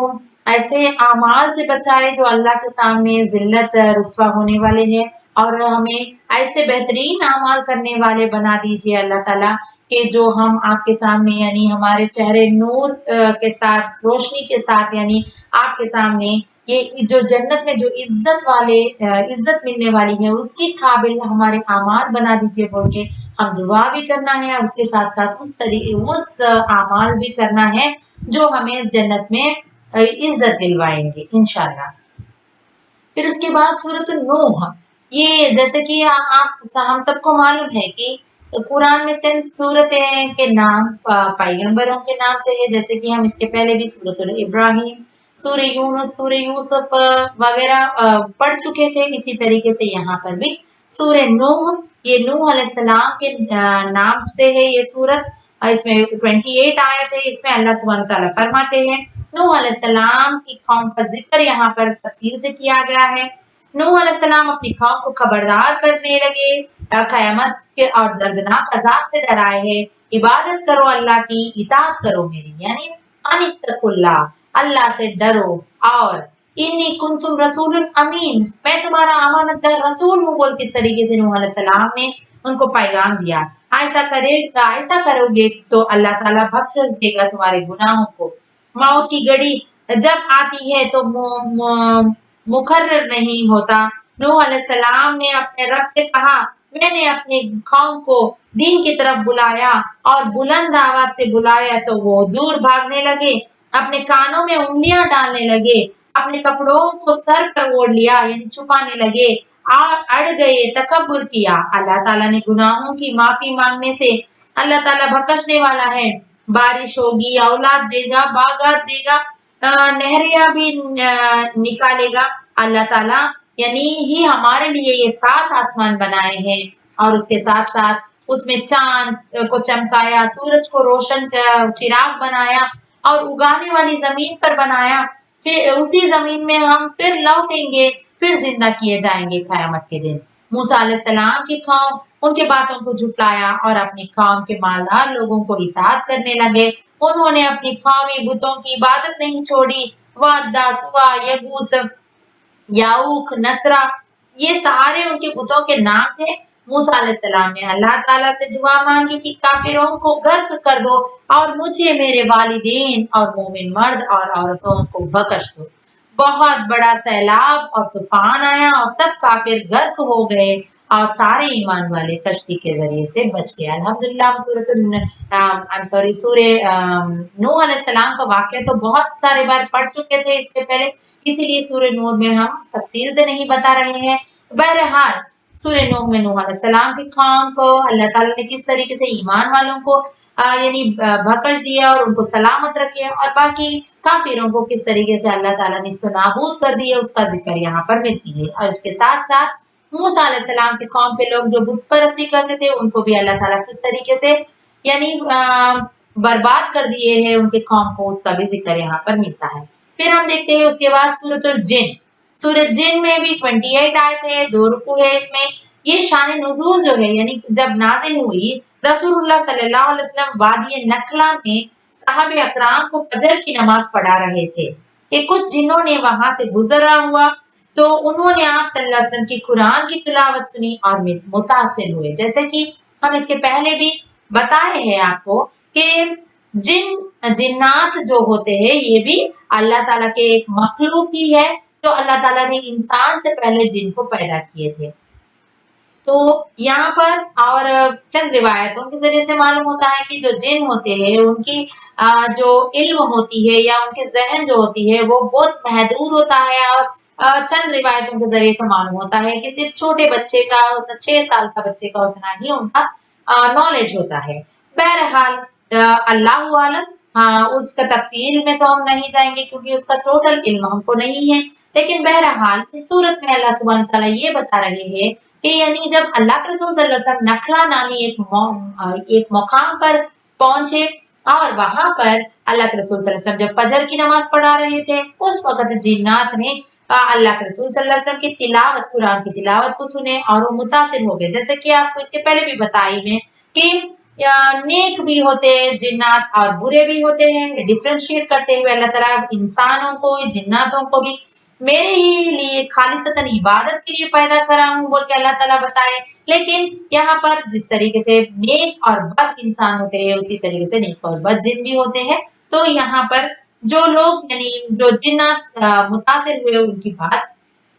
Speaker 1: ऐसे आमाल से बचाए जो अल्लाह के सामने जिल्लत रुसवा होने वाले हैं اور हमें ऐसे बेहतरीन अमाल करने वाले बना दीजिए अल्लाह ताला कि जो हम आपके सामने यानी हमारे चेहरे नूर के साथ रोशनी के साथ यानी आपके सामने ये जो जन्नत में जो इज्जत वाले इज्जत मिलने वाली है उसकी काबिल हमारे अमाल बना दीजिए बोल के हम दुआ भी करना है और उसके साथ साथ उस अमाल भी करना है जो हमें जन्नत में इज्जत दिलवाएंगे इंशाल्लाह। फिर उसके बाद सूरत नूह, ये जैसे कि आप हम सबको मालूम है कि कुरान में चंद सूरतें के नाम पैगंबरों के नाम से है, जैसे कि हम इसके पहले भी सूरत इब्राहिम, सूर्य यूनुस, सूर्य यूसुफ वगैरह पढ़ चुके थे। इसी तरीके से यहाँ पर भी सूर्य नूह, ये नूह अलैहिस्सलाम के नाम से है ये सूरत। इसमें 28 आयत है। इसमें अल्लाह सुब्हानहू तआला फरमाते हैं नूह अलैहिस्सलाम की कौम का जिक्र यहाँ पर तफसील से किया गया है। नूह अलैहिस्सलाम अपनी कौम को खबरदार करने लगे, कयामत के और दर्दनाक अजाब से डराए हैं। इबादत करो अल्लाह की, इताअत करो मेरी, यानी अनित्तकुल्लाह, अल्लाह से डरो। और इन्नी कुंतुम रसूलुन अमीन, मैं तुम्हारा अमानतदार रसूल हूँ बोल किस तरीके से नूह अलैहिस्सलाम ने उनको पैगाम दिया। ऐसा करोगे तो अल्लाह ताला बख्श देगा तुम्हारे गुनाहों को। मौत की घड़ी जब आती है तो मुकर्रर नहीं होता। नूह अलैहिस्सलाम ने अपने रब से कहा, मैंने अपनी कौम को दीन की तरफ बुलाया और बुलंद आवाज से बुलाया तो वो दूर भागने लगे, अपने कानों में उंगलियां डालने लगे, अपने कपड़ों को सर पर ओढ़ लिया यानी छुपाने लगे, अड़ गए, तकब्बुर किया। अल्लाह ताला ने गुनाहों की माफी मांगने से अल्लाह ताला बख्शने वाला है। बारिश होगी, औलाद देगा, बागात देगा, नहरिया भी निकालेगा। अल्लाह ताला यानी ही हमारे लिए ये 7 आसमान बनाए हैं और उसके साथ साथ उसमें चांद को चमकाया, सूरज को रोशन चिराग बनाया और उगाने वाली जमीन पर बनाया। फिर उसी जमीन में हम फिर लौटेंगे, फिर जिंदा किए जाएंगे क़यामत के दिन। मूसा अलैहिस्सलाम की कौम उनके बातों को झुटलाया और अपनी कौम के मालदार लोगों को इताअत करने लगे। उन्होंने अपनी कौमी बुतों की इबादत नहीं छोड़ी। वादा, सुवा, यगूस, याऊक, नसरा, ये सारे उनके बुतों के नाम थे। मूसा अलैहिस्सलाम ने अल्लाह ताला से दुआ मांगी कि काफिरों को गर्क कर दो और मुझे, मेरे वालिदैन और मोमिन मर्द और औरतों को बख्श दो। बहुत बड़ा सैलाब और तूफान आया और सब काफिर गर्क हो गए और सारे ईमान वाले कश्ती के जरिए से बच गए। अल्हम्दुलिल्लाह सूरे नूह अलैहिस्सलाम का वाक़या तो बहुत सारे बार पढ़ चुके थे इससे पहले, इसीलिए सूरे नूह में हम तफसील से नहीं बता रहे हैं। बहरहाल सूरे नूह में नूह अलैहिस्सलाम की कौम को अल्लाह ताला ने किस तरीके से ईमान वालों को यानी बख्श दिया और उनको सलामत रखे और बाकी काफिरों को किस तरीके से अल्लाह ताला ने नाबूद कर दिया उसका जिक्र यहाँ पर मिलती है। और इसके साथ साथ मूसा अलैहिस्सलाम की कौम के लोग जो बुत परस्ती करते थे उनको भी अल्लाह ताला किस तरीके से यानी बर्बाद कर दिए हैं उनके कौम को, उसका भी जिक्र यहाँ पर मिलता है। फिर हम देखते हैं उसके बाद सूरतुल जिन। सूरत जिन में भी 28 आयत है, 2 रुकू है। इसमें ये शान नुज़ूल जो है यानी जब नाजिल हुई, रसूलुल्लाह सल्लल्लाहु अलैहि वसल्लम वादी नखला में साहबे अकराम को फजर की नमाज पढ़ा रहे थे कि कुछ जिन्हों ने वहां से गुजरा हुआ तो उन्होंने आप सल्लल्लाहु अलैहि वसल्लम की कुरान की तिलावत सुनी और मुतासिर हुए। जैसे कि हम इसके पहले भी बताए हैं आपको कि जिन्नात जो होते हैं ये भी अल्लाह ताला के एक मखलूक ही है जो अल्लाह ताला ने इंसान से पहले जिन को पैदा किए थे। तो यहाँ पर और चंद रिवायतों के जरिए से मालूम होता है कि जो जिन होते हैं उनकी जो इल्म होती है या उनके जहन जो होती है वो बहुत महदूद होता है और चंद रिवायतों के जरिए से मालूम होता है कि सिर्फ छोटे बच्चे का 6 साल का बच्चे का उतना ही उनका नॉलेज होता है। बहरहाल अल्लाहु आलम, उसका तफसील में तो हम नहीं जाएंगे क्योंकि उसका टोटल इल्म हमको नहीं है। लेकिन बहरहाल इस सूरत में अल्लाह सुब्हानहू तआला ये बता रहे हैं कि यानी जब अल्लाह के रसूल सल्लल्लाहु अलैहि वसल्लम नखला नामी एक मुकाम पर पहुंचे और वहां पर अल्लाह के रसूल सल्लल्लाहु अलैहि वसल्लम जब फजर की नमाज पढ़ा रहे थे उस वक्त जिन्नात ने अल्लाह के रसूल सल्लल्लाहु अलैहि वसल्लम की तिलावत, कुरान की तिलावत को सुने और वो मुतासिर हो गए। जैसे कि आपको इसके पहले भी बताई मैं कि नेक भी होते हैं जिन्नात और बुरे भी होते हैं। डिफरेंशिएट करते हुए अल्लाह ताला इंसानों को, जिन्नातों को भी मेरे ही लिए खालिसतन इबादत के लिए पैदा करा हूँ बोल के अल्लाह ताला बताए। लेकिन यहाँ पर जिस तरीके से नेक और बद इंसान होते हैं उसी तरीके से नेक और बद जिन भी होते हैं। तो यहाँ पर जो लोग यानी जो जिन्नात मुतासिर हुए उनकी बात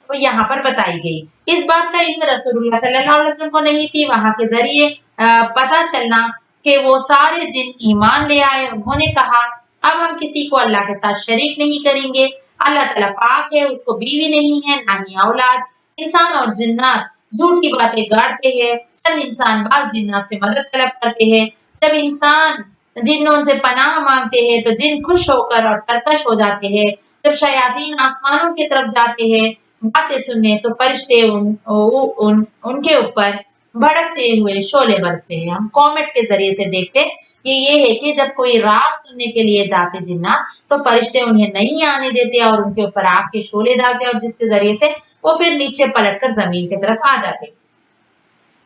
Speaker 1: तो यहाँ पर बताई गई। इस बात का इल्म रसूलुल्लाह सल्लल्लाहु अलैहि वसल्लम को नहीं थी। वहां के जरिए पता चलना कि वो सारे जिन ईमान ले आए। उन्होंने कहा अब हम किसी को अल्लाह के साथ शरीक नहीं करेंगे। अल्लाह ताला पाक है, उसको बीवी नहीं है ना ही औलाद। इंसान और जिन्नात झूठ की बातें गाड़ते हैं। चंद इंसान बाज जिन्नात से मदद तलब करते हैं। जब इंसान जिन्नों से पनाह मांगते हैं तो जिन खुश होकर और सरकश हो जाते हैं। जब शयातीन आसमानों की तरफ जाते हैं बातें सुनने तो फरिश्ते उनके ऊपर भड़कते हुए शोले बरसते हैं। हम कॉमेट के जरिए से देखते ये है कि जब कोई राज सुनने के लिए जाते जिन्ना तो फरिश्ते उन्हें नहीं आने देते और उनके ऊपर आग के शोले डालते और जिसके जरिए से वो फिर नीचे पलटकर जमीन की तरफ आ जाते।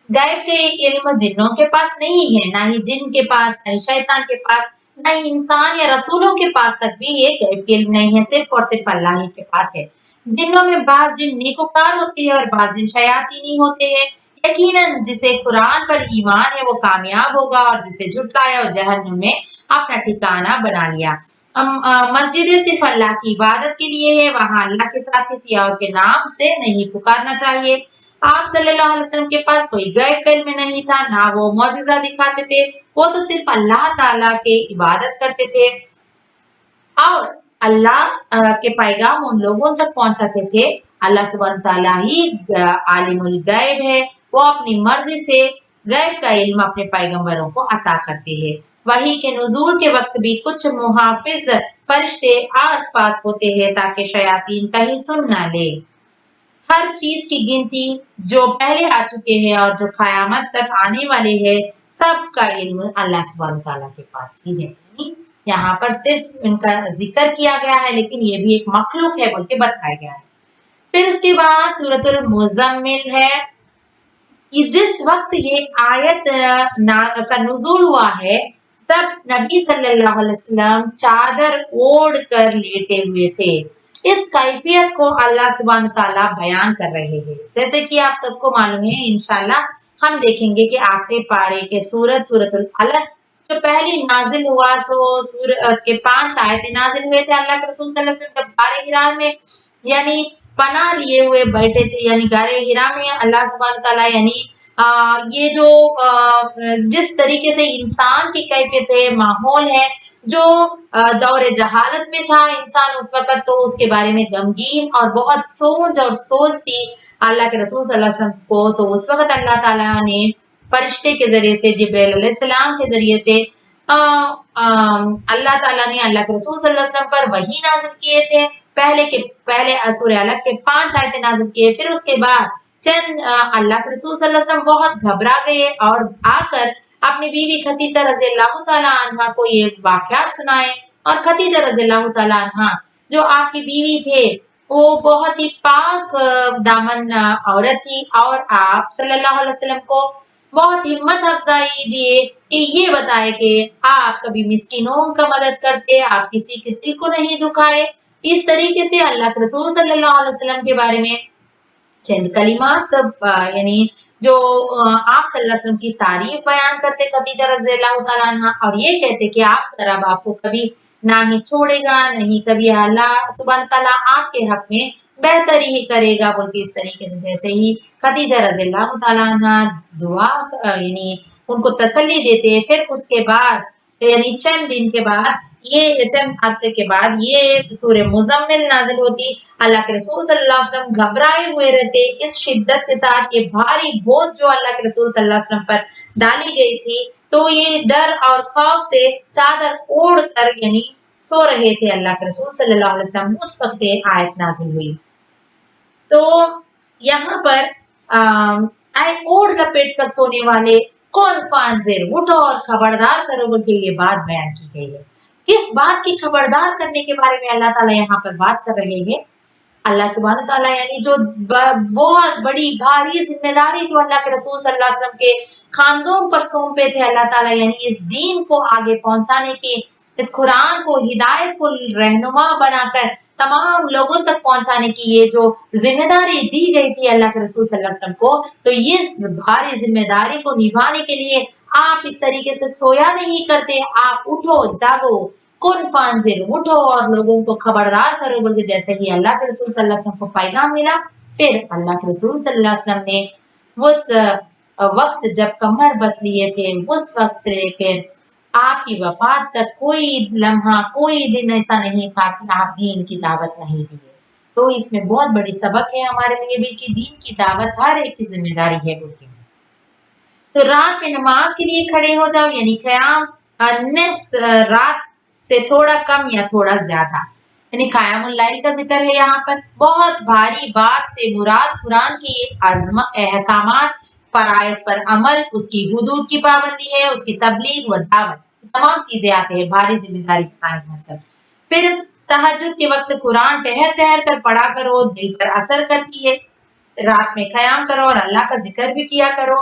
Speaker 1: गैब के इल्म जिन्नों के पास नहीं है, ना ही जिन के पास, ना ही शैतान के पास, ना ही इंसान या रसूलों के पास तक भी ये गैब के इल्म नहीं है, सिर्फ और सिर्फ अल्लाह ही के पास है। जिन्नों में बाज जिन नेकोकार होते हैं और बाज जिन शयातीनी होते हैं। यकीनन जिसे कुरान पर ईमान है वो कामयाब होगा और जिसे झुटलाया और जहन्नुम में अपना ठिकाना बना लिया। मस्जिदें सिर्फ अल्लाह की इबादत के लिए है, वहां अल्लाह के साथ किसी और के नाम से नहीं पुकारना चाहिए। आप सल्लल्लाहु अलैहि वसल्लम के पास कोई गैब का इल्म नहीं था, ना वो मौजिजा दिखाते थे, वो तो सिर्फ अल्लाह ताला के इबादत करते थे और अल्लाह के पैगाम उन लोगों तक पहुंचाते थे। अल्लाह सुब्हान ताला ही आलिमुल गैब है, वो अपनी मर्जी से गैब का इल्म अपने पैगंबरों को अता करते हैं। वही के नुजूल के वक्त भी कुछ मुहाफिज फरिश्ते आस पास होते हैं ताकि शयातीन कहीं सुन ना ले। हर चीज की गिनती जो पहले आ चुके हैं और जो कयामत तक आने वाले हैं सबका इल्म अल्लाह सुब्हान ताला के पास ही है। यहाँ पर सिर्फ इनका जिक्र किया गया है लेकिन ये भी एक मखलूक है बोल के बताया गया है। फिर उसके बाद सूरतुल मुज़म्मिल है। जिस वक्त ये आयत का नुज़ूल हुआ है तब नबी सल्लल्लाहु अलैहि वसल्लम चादर ओढ़ कर लेटे हुए थे। इस कैफियत को अल्लाह सुब्हान ताला बयान कर रहे हैं। जैसे कि आप सबको मालूम है इंशाल्लाह हम देखेंगे कि आखिरी पारे के सूरतुल अलग जो पहली नाजिल हुआ सो सूरत के 5 आयतें नाजिल हुए थे। अल्लाह के रसूल सल्लल्लाहु अलैहि वसल्लम जब गारे हिरा में यानी पनाह लिए हुए बैठे थे यानी गारे हिरा में अल्लाह सुब्हान ताला यानी ये जो जिस तरीके से इंसान की कैफियत है माहौल है जो दौरे जहालत में था इंसान उस वक्त तो उसके बारे में गमगीन और बहुत सोच और सोच थी अल्लाह के रसूल सल्लल्लाहु अलैहि वसल्लम को। तो उस वक्त अल्लाह ताला ने फरिश्ते के जरिए से जिब्राइल अलैहिस्सलाम के जरिए से अल्लाह ताला ने अल्लाह के रसूल सल्लल्लाहु अलैहि वसल्लम पर वही नाजिल किए थे। पहले सूरह अलग के 5 आयतें नाजिल किए। फिर उसके बाद चंद अल्लाह के रसूल सल्लल्लाहु अलैहि वसल्लम बहुत घबरा गए और आकर अपनी बीवी खदीजा रज़ियल्लाहु ताला अन्हा को ये वाक़यात सुनाए। और खदीजा रज़ियल्लाहु ताला अन्हा जो आपकी बीवी थे वो बहुत ही पाक दामन औरत थी और आप सल्लल्लाहु अलैहि वसल्लम को बहुत हिम्मत अफजाई दिए कि ये बताए कि आप कभी मिस्किनों का मदद करते, आप किसी के दिल को नहीं दुखाए। इस तरीके से अल्लाह के रसूल सल्लल्लाहु अलैहि वसल्लम के बारे में चंद कलिमात यानी जो आप सल्लल्लाहु अलैहि वसल्लम की तारीफ बयान करते खदीजा रज़ियल्लाहु ताला अन्हा और ये कहते कि आपका रब आपको कभी ना ही छोड़ेगा नहीं कभी अल्लाह सुब्हान ताला आपके हक में बेहतर ही करेगा बोल के इस तरीके से जैसे ही खदीजा रज़ियल्लाहु ताला अन्हा दुआ यानी उनको तसल्ली देते। फिर उसके बाद यानी चंद दिन के बाद ये चंद अरसे के बाद ये सूरह मुज़म्मिल नाजिल होती। अल्लाह के रसूल सल्लल्लाहु अलैहि वसल्लम घबराए हुए रहते। इस शिद्दत के साथ ये भारी बोझ जो अल्लाह के रसूल सल्लल्लाहु अलैहि वसल्लम पर डाली गई थी तो ये डर और खौफ से चादर ओढ़ कर यानी सो रहे थे अल्लाह के रसूल सल्लल्लाहु अलैहि वसल्लम। उस वक्त ये आयत नाजिल हुई। तो यहाँ पर आए ओढ़ लपेट कर सोने वाले कौन फांजिर उठो और खबरदार करो बोल के ये बात बयान की गई है। किस बात की खबरदार करने के बारे में अल्लाह ताला यहाँ पर बात कर रहे हैं। अल्लाह सुब्हान ताला यानी जो बहुत बड़ी भारी जिम्मेदारी जो अल्लाह के रसूल सल्लल्लाहु अलैहि वसल्लम के खानदों पर सौंपे थे अल्लाह ताला यानी इस दीन को आगे पहुंचाने की इस कुरान को हिदायत को रहनुमा बनाकर तमाम लोगों तक पहुंचाने की ये जो जिम्मेदारी दी गई थी अल्लाह के रसूल सल्लल्लाहु अलैहि वसल्लम को, तो ये भारी जिम्मेदारी को निभाने के लिए आप इस तरीके से सोया नहीं करते, आप उठो जागो, कुन फांजिर, उठो और लोगों को खबरदार करो, बल्कि जैसे ही अल्लाह के रसूल सल्लल्लाहु अलैहि वसल्लम को पैगाम मिला, फिर अल्लाह के रसूल सल्लल्लाहु अलैहि वसल्लम ने उस वक्त जब कमर बस लिए थे, उस वक्त से लेकर आपकी वफात तक कोई लम्हा कोई दिन ऐसा नहीं था कि आप दीन की दावत नहीं दिए। तो इसमें बहुत बड़ी सबक है हमारे लिए भी कि दीन की दावत हर एक की जिम्मेदारी है बोलते हैं। तो रात में नमाज के लिए खड़े हो जाओ, यानी क़याम निस्फ रात से थोड़ा कम या थोड़ा ज्यादा, यानी क़यामुल लैल का जिक्र है यहाँ पर। बहुत भारी बात से मुराद कुरान की अहकामात, फराइज पर अमल, उसकी हुदूद की पाबंदी है, उसकी तबलीग व दावत, तमाम चीजें आती है भारी जिम्मेदारी उठाने का मतलब। फिर तहज्जुद के वक्त कुरान ठहर ठहर कर पढ़ा करो, दिल पर असर करती है। रात में क़याम करो और अल्लाह का जिक्र भी किया करो,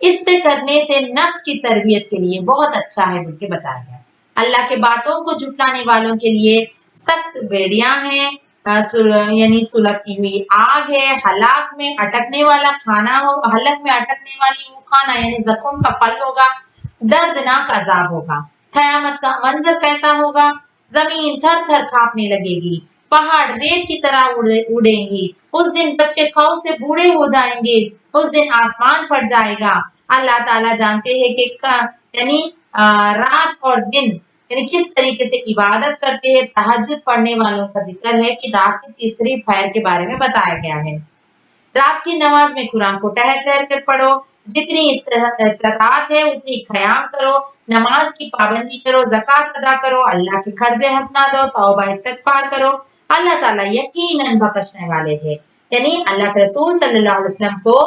Speaker 1: इससे करने से नफ्स की तरबियत के लिए बहुत अच्छा है बोल के बताया गया। अल्लाह के बातों को झुटलाने वालों के लिए सख्त बेड़ियां हैं, यानी सुलगती हुई आग है, हलाक में अटकने वाला खाना हो, हलक में अटकने वाली वो खाना यानी जख्म का फल होगा, दर्दनाक अजाब होगा। क़यामत का मंजर कैसा होगा? जमीन थर थर कांपने लगेगी, पहाड़ रेत की तरह उड़ेंगी, उस दिन बच्चे खौफ से बूढ़े हो जाएंगे, उस दिन आसमान फट जाएगा। अल्लाह ताला जानते हैं कि यानी रात और दिन यानी किस तरीके से इबादत करते हैं। तहज्जुद पढ़ने वालों का जिक्र है कि रात की तीसरी पहर के बारे में बताया गया है। रात की नमाज में कुरान को ठहर ठहर कर पढ़ो, जितनी इस्तात है उतनी क़याम करो, नमाज की पाबंदी करो, ज़कात अदा करो, अल्लाह के कर्जे हसना दो, तौबा इस्तिग़फ़ार करो, अल्लाह ताला यकीनन बख्शने वाले हैं। यानी अल्लाह के रसूल सल्लल्लाहु अलैहि वसल्लम को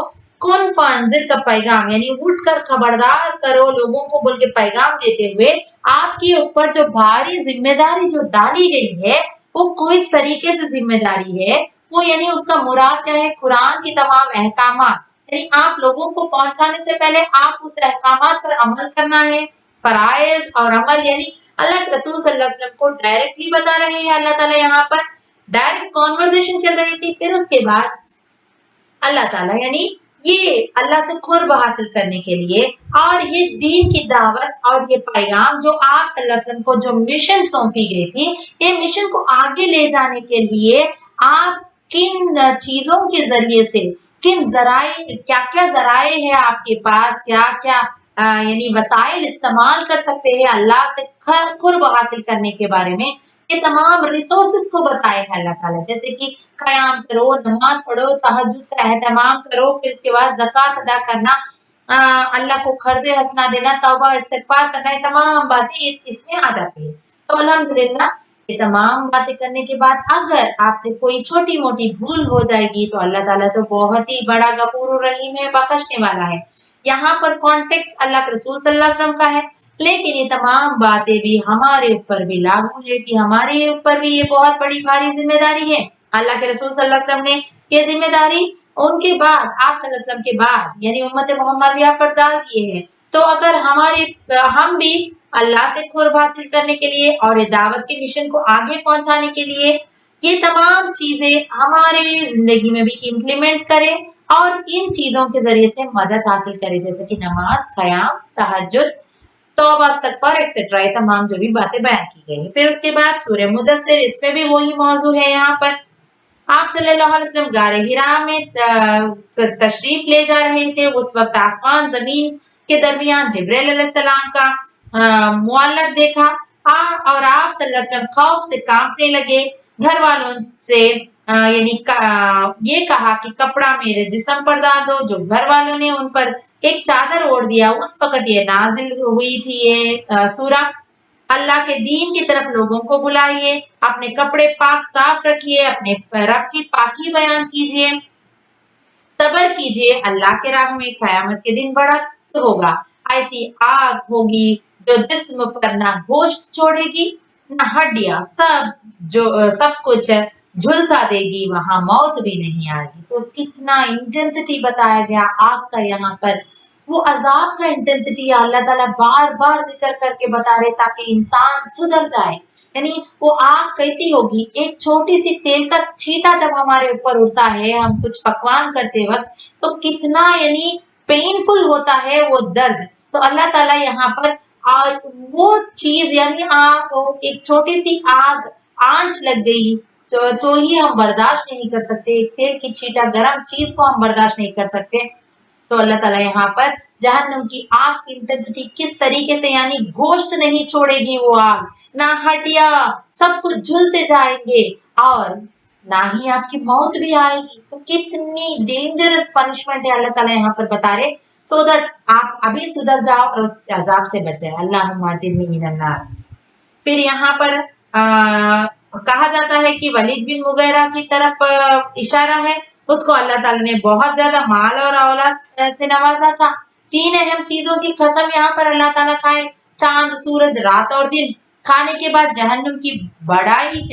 Speaker 1: कुन फांजिर का पैगाम यानी उठकर खबरदार करो लोगों को बोल के पैगाम देते हुए आपके ऊपर जो भारी जिम्मेदारी जो डाली गई है वो किस तरीके से जिम्मेदारी है, वो यानी उसका मुराद क्या है? कुरान की तमाम अहकामात, यानी आप लोगों को पहुंचाने से पहले आप उस अहकामात पर अमल करना है। फराइज और अमल यानी अल्लाह के रसूल सल्लल्लाहु अलैहि वसल्लम को डायरेक्टली बता रहे हैं अल्लाह ताला, यहाँ पर डायरेक्ट कॉन्वर्सेशन चल रही थी। फिर उसके बाद अल्लाह ताला यानी ये अल्लाह से कुर्ब हासिल करने के लिए और ये दीन की दावत और ये पैगाम जो आप सल्लल्लाहु अलैहि वसल्लम को जो मिशन सौंपी गई थी, ये मिशन को आगे ले जाने के लिए आप किन चीजों के जरिए से, किन जराए, क्या क्या जराए हैं आपके पास, क्या क्या यानी वसाइल इस्तेमाल कर सकते हैं अल्लाह से कुर्ब हासिल करने के बारे में, ये तमाम रिसोर्सेस को बताए हैं अल्लाह ताला। जैसे कि क़याम करो, नमाज पढ़ो, तहज्जुद का एहतमाम करो, फिर उसके बाद ज़कात अदा करना, अल्लाह को कर्जे हसना देना, तौबा इस्तिग़फ़ार करना, ये तमाम बातें इसमें आ जाती है। तो अल्हम्दुलिल्लाह ये तमाम बातें करने के बाद अगर आपसे कोई छोटी मोटी भूल हो जाएगी तो अल्लाह ताला तो बहुत ही बड़ा गफूर रहीम है, बख्शने वाला है। यहाँ पर कॉन्टेक्स्ट अल्लाह के रसूल सल्लल्लाहु अलैहि वसल्लम का है, लेकिन ये तमाम बातें भी हमारे ऊपर भी लागू है कि हमारे ऊपर भी ये बहुत बड़ी भारी जिम्मेदारी है। अल्लाह के रसूल सल्लल्लाहु अलैहि वसल्लम ने ये जिम्मेदारी उनके बाद आप सल्लल्लाहु अलैहि वसल्लम के बाद यानी उम्मत मोहम्मदिया पर डाल दिए हैं। तो अगर हम भी अल्लाह से कुर्ब हासिल करने के लिए और ये दावत के मिशन को आगे पहुंचाने के लिए ये तमाम चीजें हमारे जिंदगी में भी इम्प्लीमेंट करें और इन चीजों के जरिए से मदद हासिल करें, जैसे कि नमाज, क़याम, तहज्जुद, तौबा, इस्तिग़फ़ार एक्सेट्रा, ये तमाम जो भी बातें बयान की गई है। फिर उसके बाद सूरह मुदस्सिर, इसमें भी वही मौजू है। यहाँ पर आप सल्लल्लाहु अलैहि वसल्लम गारे हिरा में तशरीफ ले जा रहे थे। उस वक्त आसमान जमीन के दरमियान जिब्रील अलैहिस्सलाम का मुअल्लक देखा और आप सल्लल्लाहु अलैहि वसल्लम खौफ से कांपने लगे। घर वालों से यानी ये कहा कि कपड़ा मेरे जिस्म पर डाल दो, जो घर वालों ने उन पर एक चादर ओढ़ दिया। उस वक्त ये नाजिल हुई थी ये सूरा, अल्लाह के दीन की तरफ लोगों को बुलाइए, अपने कपड़े पाक साफ रखिए, अपने रब की पाकी बयान कीजिए, सब्र कीजिए, अल्लाह के राह में क़यामत के दिन बड़ा सख्त होगा। ऐसी आग होगी जो जिस्म पर ना गोश्त छोड़ेगी ना हड्डियां, सब कुछ झुलसा देगी, वहां मौत भी नहीं आएगी। तो कितना इंटेंसिटी बताया गया आग का यहाँ पर, वो अजाब का इंटेंसिटी अल्लाह ताला बार बार जिक्र करके बता रहे ताकि इंसान सुधर जाए। यानी वो आग कैसी होगी, एक छोटी सी तेल का छींटा जब हमारे ऊपर उड़ता है हम कुछ पकवान करते वक्त, तो कितना यानी पेनफुल होता है वो दर्द। तो अल्लाह ताला यहाँ पर वो चीज यानी एक छोटी सी आग आंच लग गई तो ही हम बर्दाश्त नहीं कर सकते, एक तेल की छींटा गर्म चीज को हम बर्दाश्त नहीं कर सकते। तो अल्लाह ताला यहाँ पर जहन्नम की आग की इंटेंसिटी किस तरीके से यानी गोश्त नहीं छोड़ेगी वो आग, ना हड्डियां, सब कुछ झुल से जाएंगे और ना ही आपकी मौत भी आएगी। तो कितनी डेंजरस पनिशमेंट है अल्लाह ताला यहाँ पर बता रहे, सो दैट आप अभी सुधर जाओ और उस अजाब से बच जाए। अल्लाहुम्मा अजिरनी मिनन नार। फिर यहाँ पर कहा जाता है कि वलीद बिन मुगीरा की तरफ इशारा है, उसको अल्लाह ताला ने बहुत ज्यादा माल और औलाद से नवाजा था। तीन अहम चीजों की कसम यहाँ पर अल्लाह ताला खाए, चांद, सूरज, रात और दिन खाने के बाद जहन्नुम की बड़ाई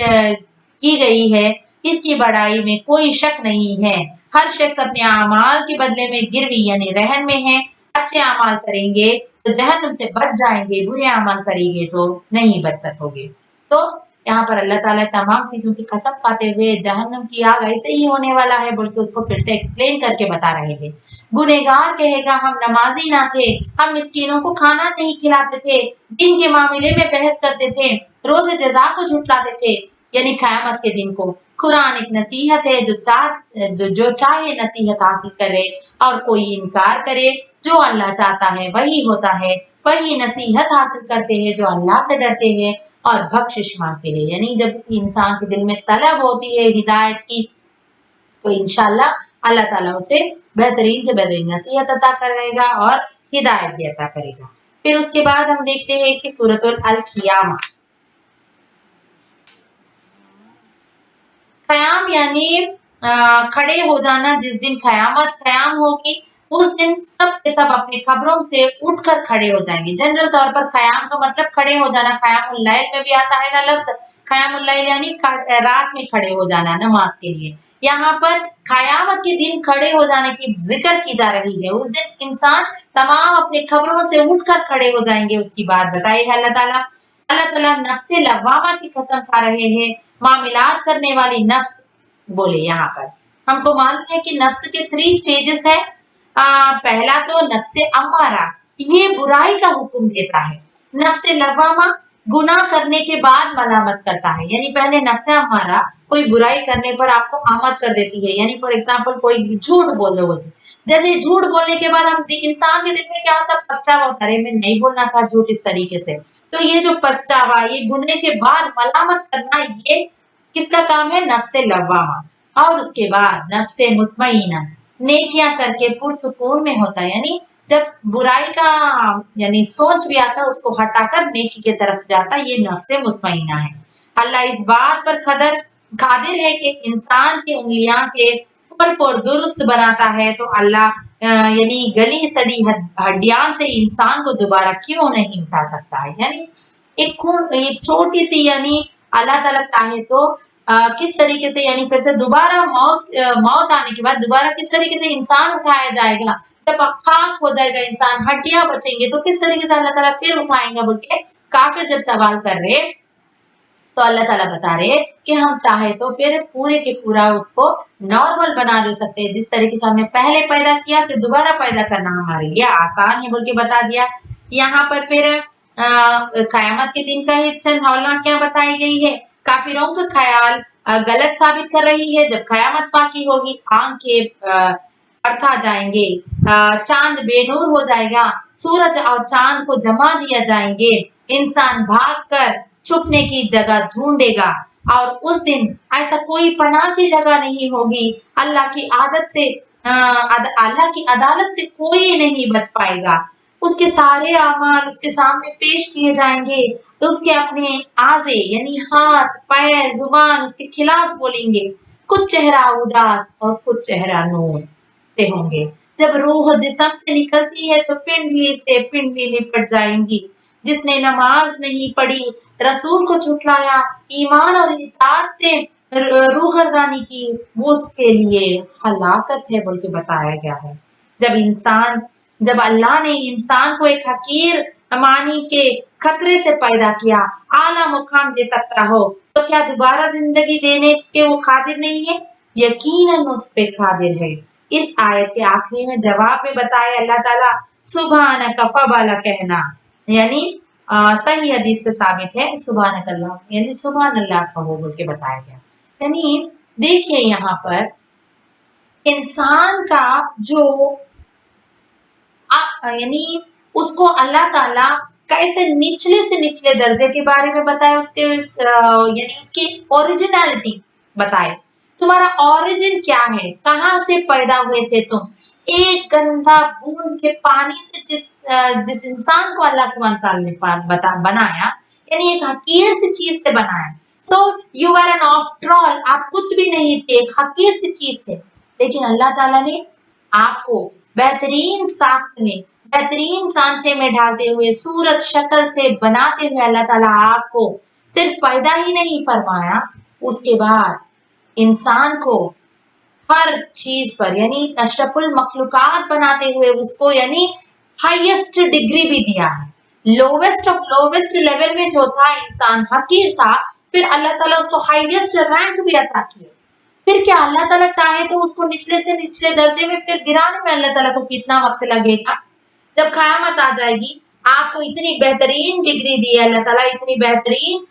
Speaker 1: की गई है। इसकी बड़ाई में कोई शक नहीं है। हर शख्स अपने अमाल के बदले में गिरवी यानी रहन में है। अच्छे अमाल करेंगे तो जहन्नुम से बच जाएंगे, बुरे अमाल करेंगे तो नहीं बच सकोगे। तो यहाँ पर अल्लाह ताला तमाम चीजों की कसम खाते हुए जहन्नुम की आग ऐसे ही होने वाला है बोल के उसको फिर से एक्सप्लेन करके बता रहे हैं। गुनहगार कहेगा हम नमाजी ना थे, हम मिस्कीनों को खाना नहीं खिलाते थे, दिन के मामले में बहस करते थे, रोजे जजा को झुटलाते थे यानी क़यामत के दिन को। कुरान एक नसीहत है, जो चाहे नसीहत हासिल करे और कोई इनकार करे, जो अल्लाह चाहता है वही होता है, वही नसीहत हासिल करते हैं जो अल्लाह से डरते हैं और बख्शिश मांगते हैं। यानी जब इंसान के दिल में तलब होती है हिदायत की तो इंशाअल्लाह अल्लाह ताला उसे बेहतरीन से बेहतरीन नसीहत अता करेगा और हिदायत भी अता करेगा। फिर उसके बाद हम देखते हैं कि सूरतुल अल क़ियामा, क़याम यानी खड़े हो जाना। जिस दिन क़यामत क़याम होगी उस दिन सब के सब अपनी खबरों से उठकर खड़े हो जाएंगे। जनरल तौर पर क़याम का मतलब खड़े हो जाना, क़यामुल लैल में भी आता है ना लफ्ज, क़यामुल लैल यानी रात में खड़े हो जाना नमाज के लिए। यहाँ पर क़यामत के दिन खड़े हो जाने की जिक्र की जा रही है। उस दिन इंसान तमाम अपनी खबरों से उठकर खड़े हो जाएंगे, उसकी बात बताई है अल्लाह ताला। अल्लाह ताला नफ्से लव्वामा की कसम खा रहे हैं, मामलात करने वाली नफ्स बोले। यहाँ पर हमको मालूम है कि नफ्स के 3 स्टेजेस है। पहला तो नफ्से अम्मारा, ये बुराई का हुक्म देता है। नफ्से लव्वामा गुनाह करने के बाद मलामत करता है, यानी पहले नफ्से अम्मारा कोई बुराई करने पर आपको आमद कर देती है। यानी फॉर एग्जाम्पल कोई झूठ बोल दो, जैसे झूठ बोलने के बाद हम इंसान के दिल में क्या होता है, पछतावा होता है, मैं नहीं बोलना था झूठ इस तरीके से। तो ये जो पछतावा, ये गुने के बाद मलामत करना, ये किसका काम है, नफ्से लव्वामा। और उसके बाद नफ्से मुतमईना, नेकियां करके पुरसुकून में होता है। यानी जब बुराई का यानी सोच भी आता है उसको हटाकर नेकी की तरफ जाता है, ये नफ्से मुतमईना है। अल्लाह इस बात पर कादिर है कि इंसान की उंगलियां के पर दुरुस्त बनाता है, तो अल्लाह यानी गली सड़ी हड्डियां से इंसान को दोबारा क्यों नहीं उठा सकता है। यानी एक छोटी सी यानी अल्लाह ताला चाहे तो किस तरीके से यानी फिर से दोबारा मौत आने के बाद दोबारा किस तरीके से इंसान उठाया जाएगा, जब खाक हो जाएगा इंसान, हड्डियां बचेंगे तो किस तरीके से अल्लाह ताला फिर उठाएंगा बोल के काफिर जब सवाल कर रहे, तो अल्लाह ताला बता रहे कि हम चाहे तो फिर पूरे के पूरा उसको नॉर्मल बना दे सकते हैं। जिस तरीके से हमने पहले पैदा किया फिर दोबारा पैदा करना हमारे लिए आसान है बोल के बता दिया। यहाँ पर फिर क़यामत के दिन का ही चंद हौलनाक क्या बताई गई है। काफिरों का ख्याल गलत साबित कर रही है, जब क़यामत वाक़ई होगी आंखें पड़ता जाएंगे, चांद बेनूर हो जाएगा, सूरज और चांद को जमा दिया जाएंगे, इंसान भागकर छुपने की जगह ढूंढेगा और उस दिन ऐसा कोई पनाह की जगह नहीं होगी। अल्लाह की आदत से अल्लाह की अदालत से कोई नहीं बच पाएगा। उसके सारे अमाल उसके सामने पेश किए जाएंगे, तो उसके अपने आज़े यानी हाथ पैर जुबान उसके खिलाफ बोलेंगे। कुछ चेहरा उदास और कुछ चेहरा नूर से होंगे। जब रूह जिस्म से निकलती है तो पिंडली से पिंडली लिपट जाएंगी। जिसने नमाज नहीं पढ़ी, रसूल को झुठलाया, ईमान और इताअत से रूगर्दानी की, वो उसके लिए हलाकत है बोल के बताया गया है। जब इंसान जब अल्लाह ने इंसान को एक हकीर मानी के खतरे से पैदा किया, आला मुकाम दे सकता हो, तो क्या दोबारा जिंदगी देने के वो कादिर नहीं है? यकीनन उस पे कादिर है। इस आयत के आखिरी में जवाब में बताया अल्लाह ताला सुबहानक फबला कहना, यानी सही हदीस से साबित है सुबहानक अल्लाह, यानी सुबहान अल्लाह कहो बोल के बताया गया। यानी देखिए यहाँ पर इंसान का जो यानी उसको अल्लाह ताला कैसे निचले से निचले दर्जे के बारे में बताए, उसके यानी उसकी ओरिजिनलिटी बताए। तुम्हारा ओरिजिन क्या है, कहाँ से पैदा हुए थे तुम? एक गंदा बूंद के पानी से जिस इंसान को अल्लाह सुब्हानहू तआला ने बनाया, यानी एक हकीर सी चीज से बनाया। So you are an after all, आप कुछ भी नहीं थे, एक हकीर सी चीज थे, लेकिन अल्लाह ताला ने आपको बेहतरीन साख्त में, बेहतरीन सांचे में डालते हुए, सूरत शक्ल से बनाते हुए अल्लाह ताला आपको सिर्फ पैदा ही नहीं फरमाया, उसके बाद इंसान को हर चीज पर यानी अशरफुल मखलूकात बनाते हुए उसको यानी हाईएस्ट डिग्री भी दिया है। लोवेस्ट ऑफ लोवेस्ट लेवल में जो था इंसान हकीर था, फिर अल्लाह ताला उसको हाईएस्ट रैंक भी अता किया। फिर क्या अल्लाह ताला चाहे तो उसको निचले से निचले दर्जे में फिर गिराने में अल्लाह ताला को कितना वक्त लगेगा? जब क़यामत आ जाएगी, आपको इतनी बेहतरीन डिग्री दी है अल्लाह ताला, इतनी बेहतरीन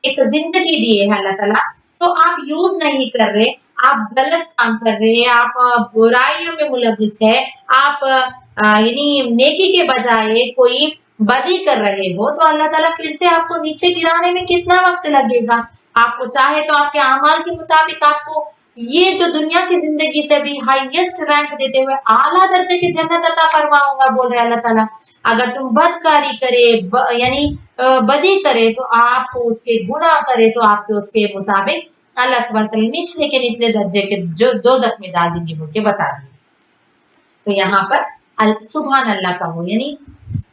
Speaker 1: एक जिंदगी दी है अल्लाह ताला, तो आप यूज नहीं कर रहे, आप गलत काम कर रहे हैं, आप बुराइयों में मुलविस है, आप यानी नेकी के बजाय कोई बदी कर रहे हो, तो अल्लाह ताला फिर से आपको नीचे गिराने में कितना वक्त लगेगा? आपको चाहे तो आपके अमाल के मुताबिक आपको ये जो दुनिया की जिंदगी से भी हाईएस्ट रैंक देते हुए आला दर्जे की जन्नत अता फरमाऊंगा बोल रहे अल्लाह ताला। अगर तुम बदकारी करे यानी बदी करे तो आपको उसके गुनाह करे तो आपको उसके मुताबिक अल्लाह सुब्हानहू तआला निचले के निचले दर्जे के जो दोज़ख में डाल देंगे बोल के बता दिए। तो यहाँ पर सुभान अल्लाह का हो, यानी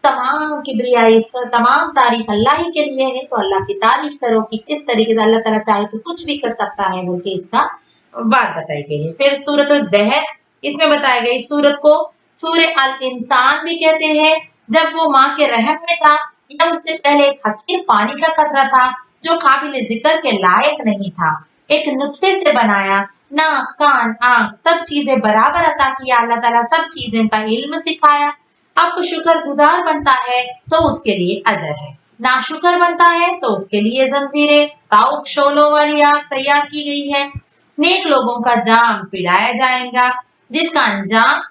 Speaker 1: तमाम किब्रियाई तमाम तारीफ अल्लाह ही के लिए है, तो अल्लाह की तारीफ करो कि किस तरीके से अल्लाह ताला चाहे तो कुछ भी कर सकता है बोल के इसका बात बताई गई है। फिर सूरत दहर, इसमें बताया गया इस सूरत को सूरह अल इंसान भी कहते हैं। जब वो माँ के रहम में था या उससे पहले एक हकीर पानी का कतरा था जो काबिल जिक्र के लायक नहीं था, एक नुतफे से बनाया, नाक कान आंख सब चीजें बराबर अता किया, अल्लाह ताला सब चीजें का इल्म सिखाया। अब शुक्र गुजार बनता है तो उसके लिए अजर है, नाशुक्र बनता है तो उसके लिए जंजीरें ताउक शोलों वाली आग तैयार की गई है। नेक लोगों का जाम पिलाया जाएगा जिसका अंजाम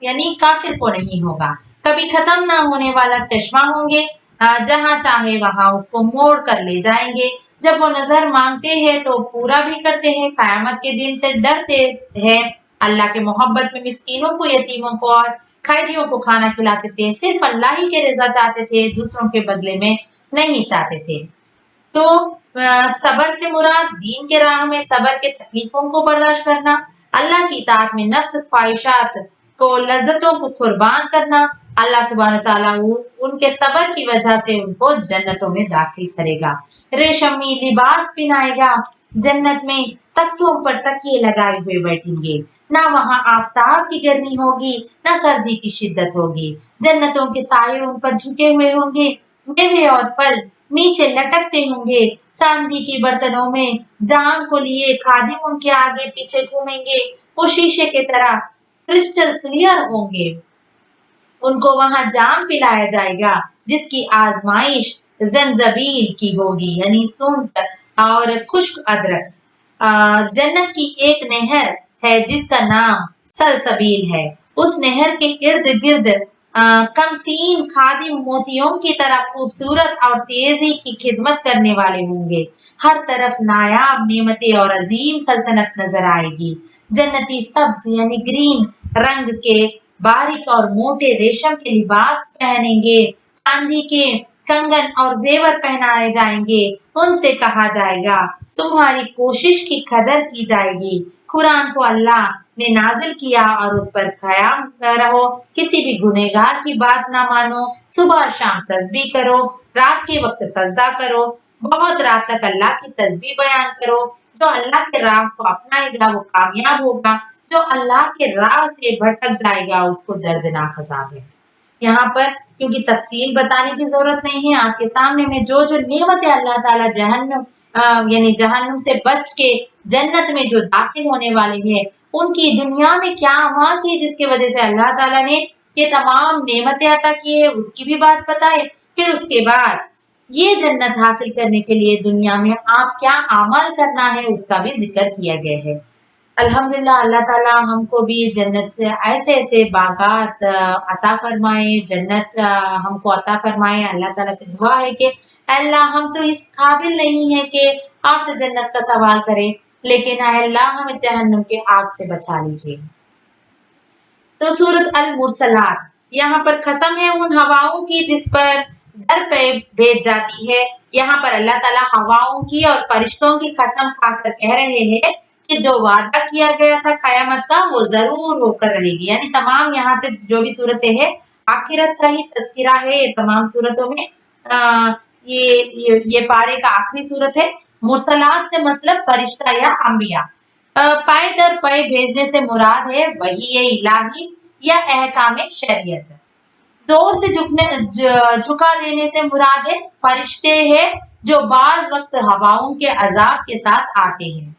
Speaker 1: यानी काफिर को नहीं होगा। कभी खत्म ना होने वाला चश्मा होंगे, जहां चाहे वहां उसको मोड़ कर ले जाएंगे। जब वो नजर मांगते हैं तो पूरा भी करते हैं, कयामत के दिन से डरते हैं। अल्लाह के मोहब्बत में मिस्कीनों को, यतीमों को और कैदियों को खाना खिलाते थे, सिर्फ अल्लाह ही के रजा चाहते थे, दूसरों के बदले में नहीं चाहते थे। तो सबर से मुराद दीन के राह में सबर के तकलीफों को बर्दाश्त करना, अल्लाह की इताअत में नफ्स ख्वाहिशात को, लज्जतों को कुर्बान करना। अल्लाह सुब्हानहू तआला उनके सबर की वजह से उनको जन्नतों में दाखिल करेगा, रेशमी लिबास पहनाएगा, जन्नत में तख्तों पर तकिए लगाए हुए बैठेंगे, ना वहाँ आफताब की गर्मी होगी ना सर्दी की शिद्दत होगी। जन्नतों के साये उन पर झुके हुए होंगे, मेवे और फल नीचे लटकते होंगे। चांदी के बर्तनों में जान को लिए खादिम उनके आगे पीछे घूमेंगे, वो शीशे की तरह क्रिस्टल क्लियर होंगे। उनको वहां जाम पिलाया जाएगा जिसकी आजमाइश जंजबील की होगी, यानी सूंठ और खुश्क अदरक। जन्नत की एक नहर है जिसका नाम सलसबील है, उस नहर के इर्द गिर्द कमसीन खादिम मोतियों की तरह खूबसूरत और तेजी की खिदमत करने वाले होंगे। हर तरफ नायाब नेमतें और अजीम सल्तनत नजर आएगी। जन्नती सब्ज यानी ग्रीन रंग के बारीक और मोटे रेशम के लिबास पहनेंगे, चांदी के कंगन और जेवर पहनाए जाएंगे। उनसे कहा जाएगा तुम्हारी कोशिश की कदर की जाएगी। कुरान को अल्लाह ने नाजिल किया और उस पर कायम रहो, किसी भी गुनहगार की बात ना मानो, सुबह शाम तस्बीह करो, रात के वक्त सजदा करो, बहुत रात तक अल्लाह की तस्बीह बयान करो। जो अल्लाह के राह को अपनाएगा वो कामयाब होगा, जो अल्लाह के राह से भटक जाएगा उसको दर्दनाक अजाब है। यहाँ पर क्योंकि तफसील बताने की जरूरत नहीं है, आपके सामने में जो जो नेमत अल्लाह ताला जहन्नम यानी जहन्नम से बच के जन्नत में जो दाखिल होने वाले हैं, उनकी दुनिया में क्या अमाल थी जिसकी वजह से अल्लाह ताला ने ये तमाम नेमतें अता की है, उसकी भी बात बताए। फिर उसके बाद ये जन्नत हासिल करने के लिए दुनिया में आप क्या अमल करना है उसका भी जिक्र किया गया है। अल्हम्दुलिल्लाह अल्लाह ताला हमको भी जन्नत ऐसे ऐसे बागात अता फरमाए, जन्नत हमको अता फरमाए। अल्लाह ताला से दुआ है कि अल्लाह हम तो इस काबिल नहीं है कि आपसे जन्नत का सवाल करें, लेकिन अल्लाह हमें जहन्नम के आग से बचा लीजिए। तो सूरत अल मुरसलात, यहाँ पर कसम है उन हवाओं की जिस पर डर पे भेज जाती है। यहाँ पर अल्लाह ताला हवाओं की और फरिश्तों की कसम खाकर कह रहे हैं कि जो वादा किया गया था कयामत का वो जरूर होकर रहेगी। यानी तमाम यहाँ से जो भी सूरतें हैं आखिरत का ही तस्करा है तमाम सूरतों में। ये पारे का आखिरी सूरत है। मुरसलात से मतलब फरिश्ता या अंबिया। पाए दर पाए भेजने से मुराद है वही इलाही या अहकाम शरीयत। जोर से झुका देने से मुराद है फरिश्ते हैं जो बाज वक्त हवाओं के अजाब के साथ आते हैं।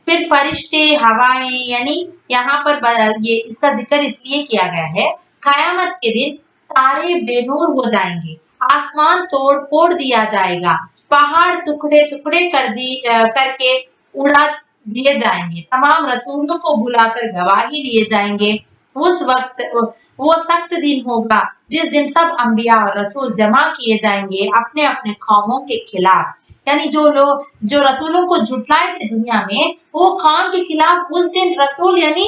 Speaker 1: फिर फरिश्ते हवाएं, यानी यहाँ पर ये इसका जिक्र इसलिए किया गया है कयामत के दिन तारे बेनूर हो जाएंगे, आसमान तोड़ फोड़ दिया जाएगा, पहाड़ टुकड़े टुकड़े करके उड़ा दिए जाएंगे, तमाम रसूलों को बुलाकर गवाही लिए जाएंगे। उस वक्त वो सख्त दिन होगा जिस दिन सब अंबिया और रसूल जमा किए जाएंगे अपने अपने कौमों के खिलाफ। यानी जो लोग जो रसूलों को झुटलाए थे दुनिया में, वो कौम के खिलाफ उस दिन रसूल यानी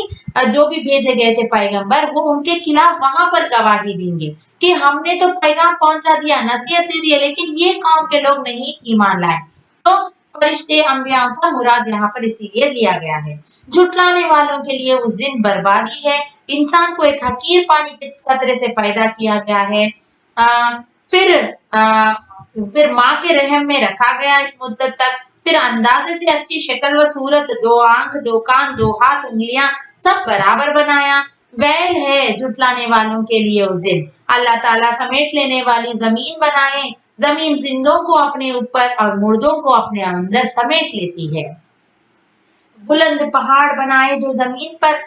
Speaker 1: जो भी भेजे गए थे पैगंबर, वो उनके खिलाफ वहां पर गवाही देंगे कि हमने तो पैगाम पहुंचा दिया, नसीहत दे दी, लेकिन ये कौम के लोग नहीं ईमान लाए। तो फरिश्ते अंबियाओं का मुराद यहाँ पर इसीलिए लिया गया है। झुटलाने वालों के लिए उस दिन बर्बादी है। इंसान को एक हकीर पानी के कतरे से पैदा किया गया है। फिर माँ के रहम में रखा गया एक मुद्दत तक। फिर अंदाजे से अच्छी शक्ल व सूरत, दो आंख, दो कान, दो हाथ, उंगलियां सब बराबर बनाया। वैल है झुटलाने वालों के लिए उस दिन। अल्लाह ताला समेट लेने वाली जमीन बनाए। जमीन जिंदों को अपने ऊपर और मुर्दों को अपने अंदर समेट लेती है। बुलंद पहाड़ बनाए जो जमीन पर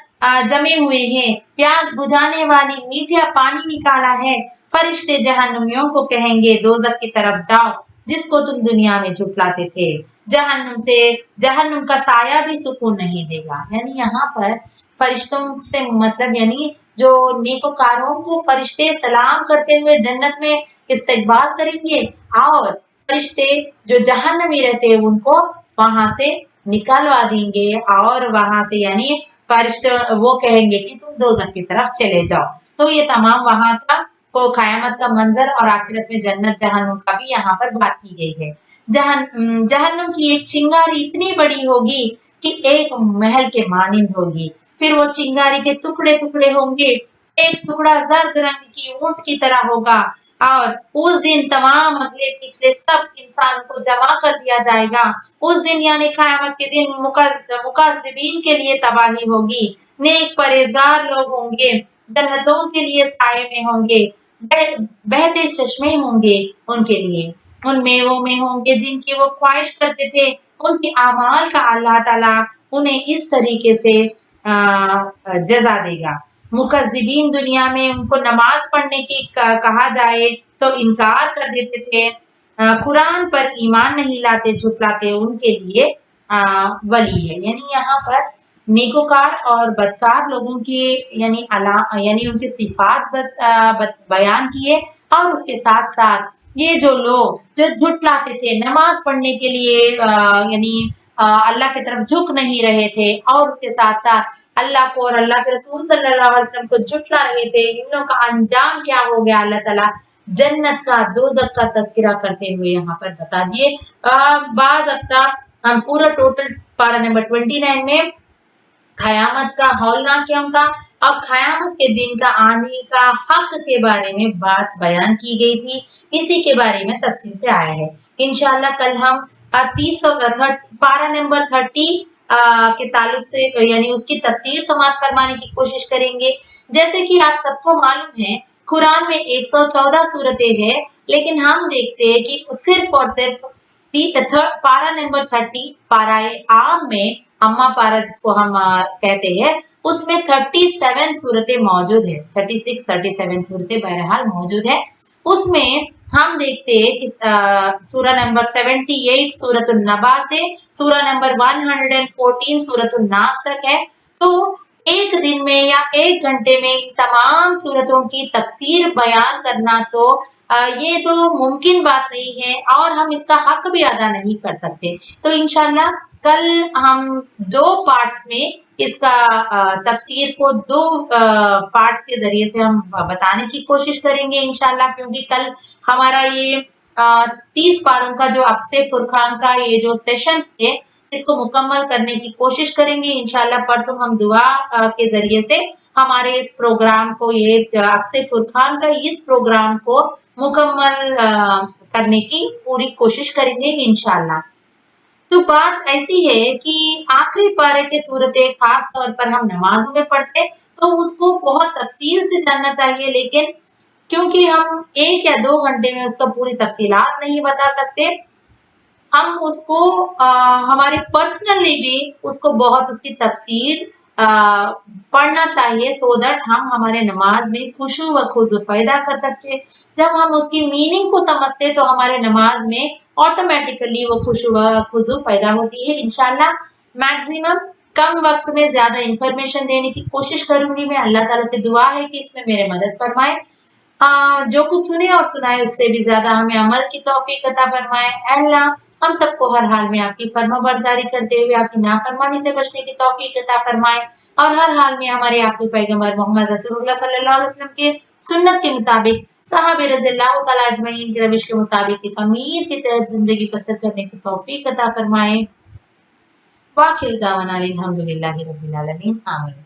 Speaker 1: जमे हुए हैं। प्यास बुझाने वाली मीठा पानी निकाला है। फरिश्ते जहन्नुमियों को कहेंगे दोजख की तरफ जाओ जिसको तुम दुनिया में झुटलाते थे। जहन्नुम का साया भी सुकून नहीं देगा। यानी यहाँ पर फरिश्तों से मतलब यानी जो नेकोकारों को फरिश्ते सलाम करते हुए जन्नत में इस्तकबाल करेंगे, और फरिश्ते जो जहन्नमी रहते हैं उनको वहां से निकलवा देंगे, और वहां से यानी फरिश्ते वो कहेंगे कि तुम दोजख की तरफ चले जाओ। तो ये तमाम वहां का को कयामत का मंजर और आखिरत में जन्नत जहन्नुम का भी यहाँ पर बात की गई है। जहन्नुम की एक चिंगारी इतनी बड़ी होगी कि एक महल के मानिंद होगी। फिर वो चिंगारी के टुकड़े टुकड़े होंगे। एक टुकड़ा जर्द रंग की ऊंट की तरह होगा, और उस दिन तमाम अगले पिछले सब इंसानों को जमा कर दिया जाएगा। उस दिन यानी कयामत के दिन मुकज़्ज़िबीन के लिए तबाही होगी। नेक परहेजगार लोग होंगे, जन्नतों के लिए साए में होंगे, बहते चश्मे होंगे उनके लिए, उन मेवों में होंगे जिनकी वो ख्वाहिश करते थे। उनके अमाल का अल्लाह ताला उन्हें इस तरीके से जजा देगा। मुकज़्ज़िबीन दुनिया में उनको नमाज पढ़ने की कहा जाए तो इनकार कर देते थे, कुरान पर ईमान नहीं लाते, झुटलाते, उनके लिए वली है। यानी यहाँ पर नेकोकार और बदकार लोगों की यानी उनकी सिफात बयान किए, और उसके साथ साथ ये जो लोग जो झुटलाते थे, नमाज पढ़ने के लिए अल्लाह की तरफ झुक नहीं रहे थे, और उसके साथ साथ अल्लाह को और अल्लाह के रसूल सल्लल्लाहु अलैहि वसल्लम को झुटला रहे थे, इन लोगों का अंजाम क्या हो गया? अल्लाह ताला जन्नत का दोजख का तस्करा करते हुए यहाँ पर बता दिए। बाज अफ्ता हम पूरा टोटल पारा नंबर 29 में क़यामत का हौलनाकियों का और क़यामत के दिन का आने का हक के बारे में बात बयान की गई थी। इसी के बारे में तफसील से आया है। इंशाअल्लाह कल हम पारा नंबर 30 के ताल्लुक से यानी उसकी तफसीर समाअत फरमाने की कोशिश करेंगे। जैसे कि आप सबको मालूम है कुरान में 114 सूरतें हैं, लेकिन हम देखते हैं कि सिर्फ और सिर्फ पारा नंबर 30 पाराए आम में अम्मा पारा जिसको हम कहते हैं उसमें 37 सूरतें मौजूद है, 37 सूरतें बहरहाल मौजूद है। उसमें हम देखते हैं कि सूरा नंबर 78 सूरतुन नबा से सूरा नंबर 114 सूरतुन नास तक है। तो एक दिन में या एक घंटे में तमाम सूरतों की तफसीर बयान करना तो ये तो मुमकिन बात नहीं है और हम इसका हक भी अदा नहीं कर सकते। तो इंशाल्लाह कल हम 2 पार्ट्स में इसका तफसीर को 2 पार्ट्स के जरिए से हम बताने की कोशिश करेंगे इंशाल्लाह, क्योंकि कल हमारा ये 30 पारों का जो अक्से फुरकान का ये जो सेशंस थे इसको मुकम्मल करने की कोशिश करेंगे इंशाल्लाह। परसों हम दुआ के जरिए से हमारे इस प्रोग्राम को ये अक्से फुरकान का इस प्रोग्राम को मुकम्मल करने की पूरी कोशिश करेंगे इंशाल्लाह। तो बात ऐसी है कि आखिरी पारे के सूरतें खास तौर पर हम नमाजों में पढ़ते तो उसको बहुत तफसील से जानना चाहिए, लेकिन क्योंकि हम 1 या 2 घंटे में उसका पूरी तफसीलात नहीं बता सकते, हम उसको हमारे पर्सनली भी उसको बहुत उसकी तफसीर पढ़ना चाहिए सो दैट हम हमारे नमाज में खुशू व खुजू पैदा कर सकते। जब हम उसकी मीनिंग को समझते तो हमारे नमाज में ऑटोमेटिकली वो खुशू व खुजू पैदा होती है। इंशाल्लाह मैक्सिमम कम वक्त में ज्यादा इंफॉर्मेशन देने की कोशिश करूंगी मैं। अल्लाह ताला से दुआ है कि इसमें मेरे मदद फरमाए। जो कुछ सुने और सुनाए उससे भी ज्यादा हमें अमल की तौफीक अता फरमाए। अल्लाह हम सबको हर हाल में आपकी फर्माबरदारी करते हुए आपकी नाफरमानी से बचने की तौफीक अता फरमाए और हर हाल में हमारे आखिरी पैगंबर मोहम्मद रसूलुल्लाह सल्लल्लाहु अलैहि वसल्लम के सुन्नत के मुताबिक सहाबे रज़ियल्लाहु तआला अजमईन की रविश के मुताबिक एक अमीर के तहत जिंदगी बसर करने की तौफीक अता फरमाए। वाखिर दावाना अल्हम्दुलिल्लाहि रब्बिल आलमीन, आमीन।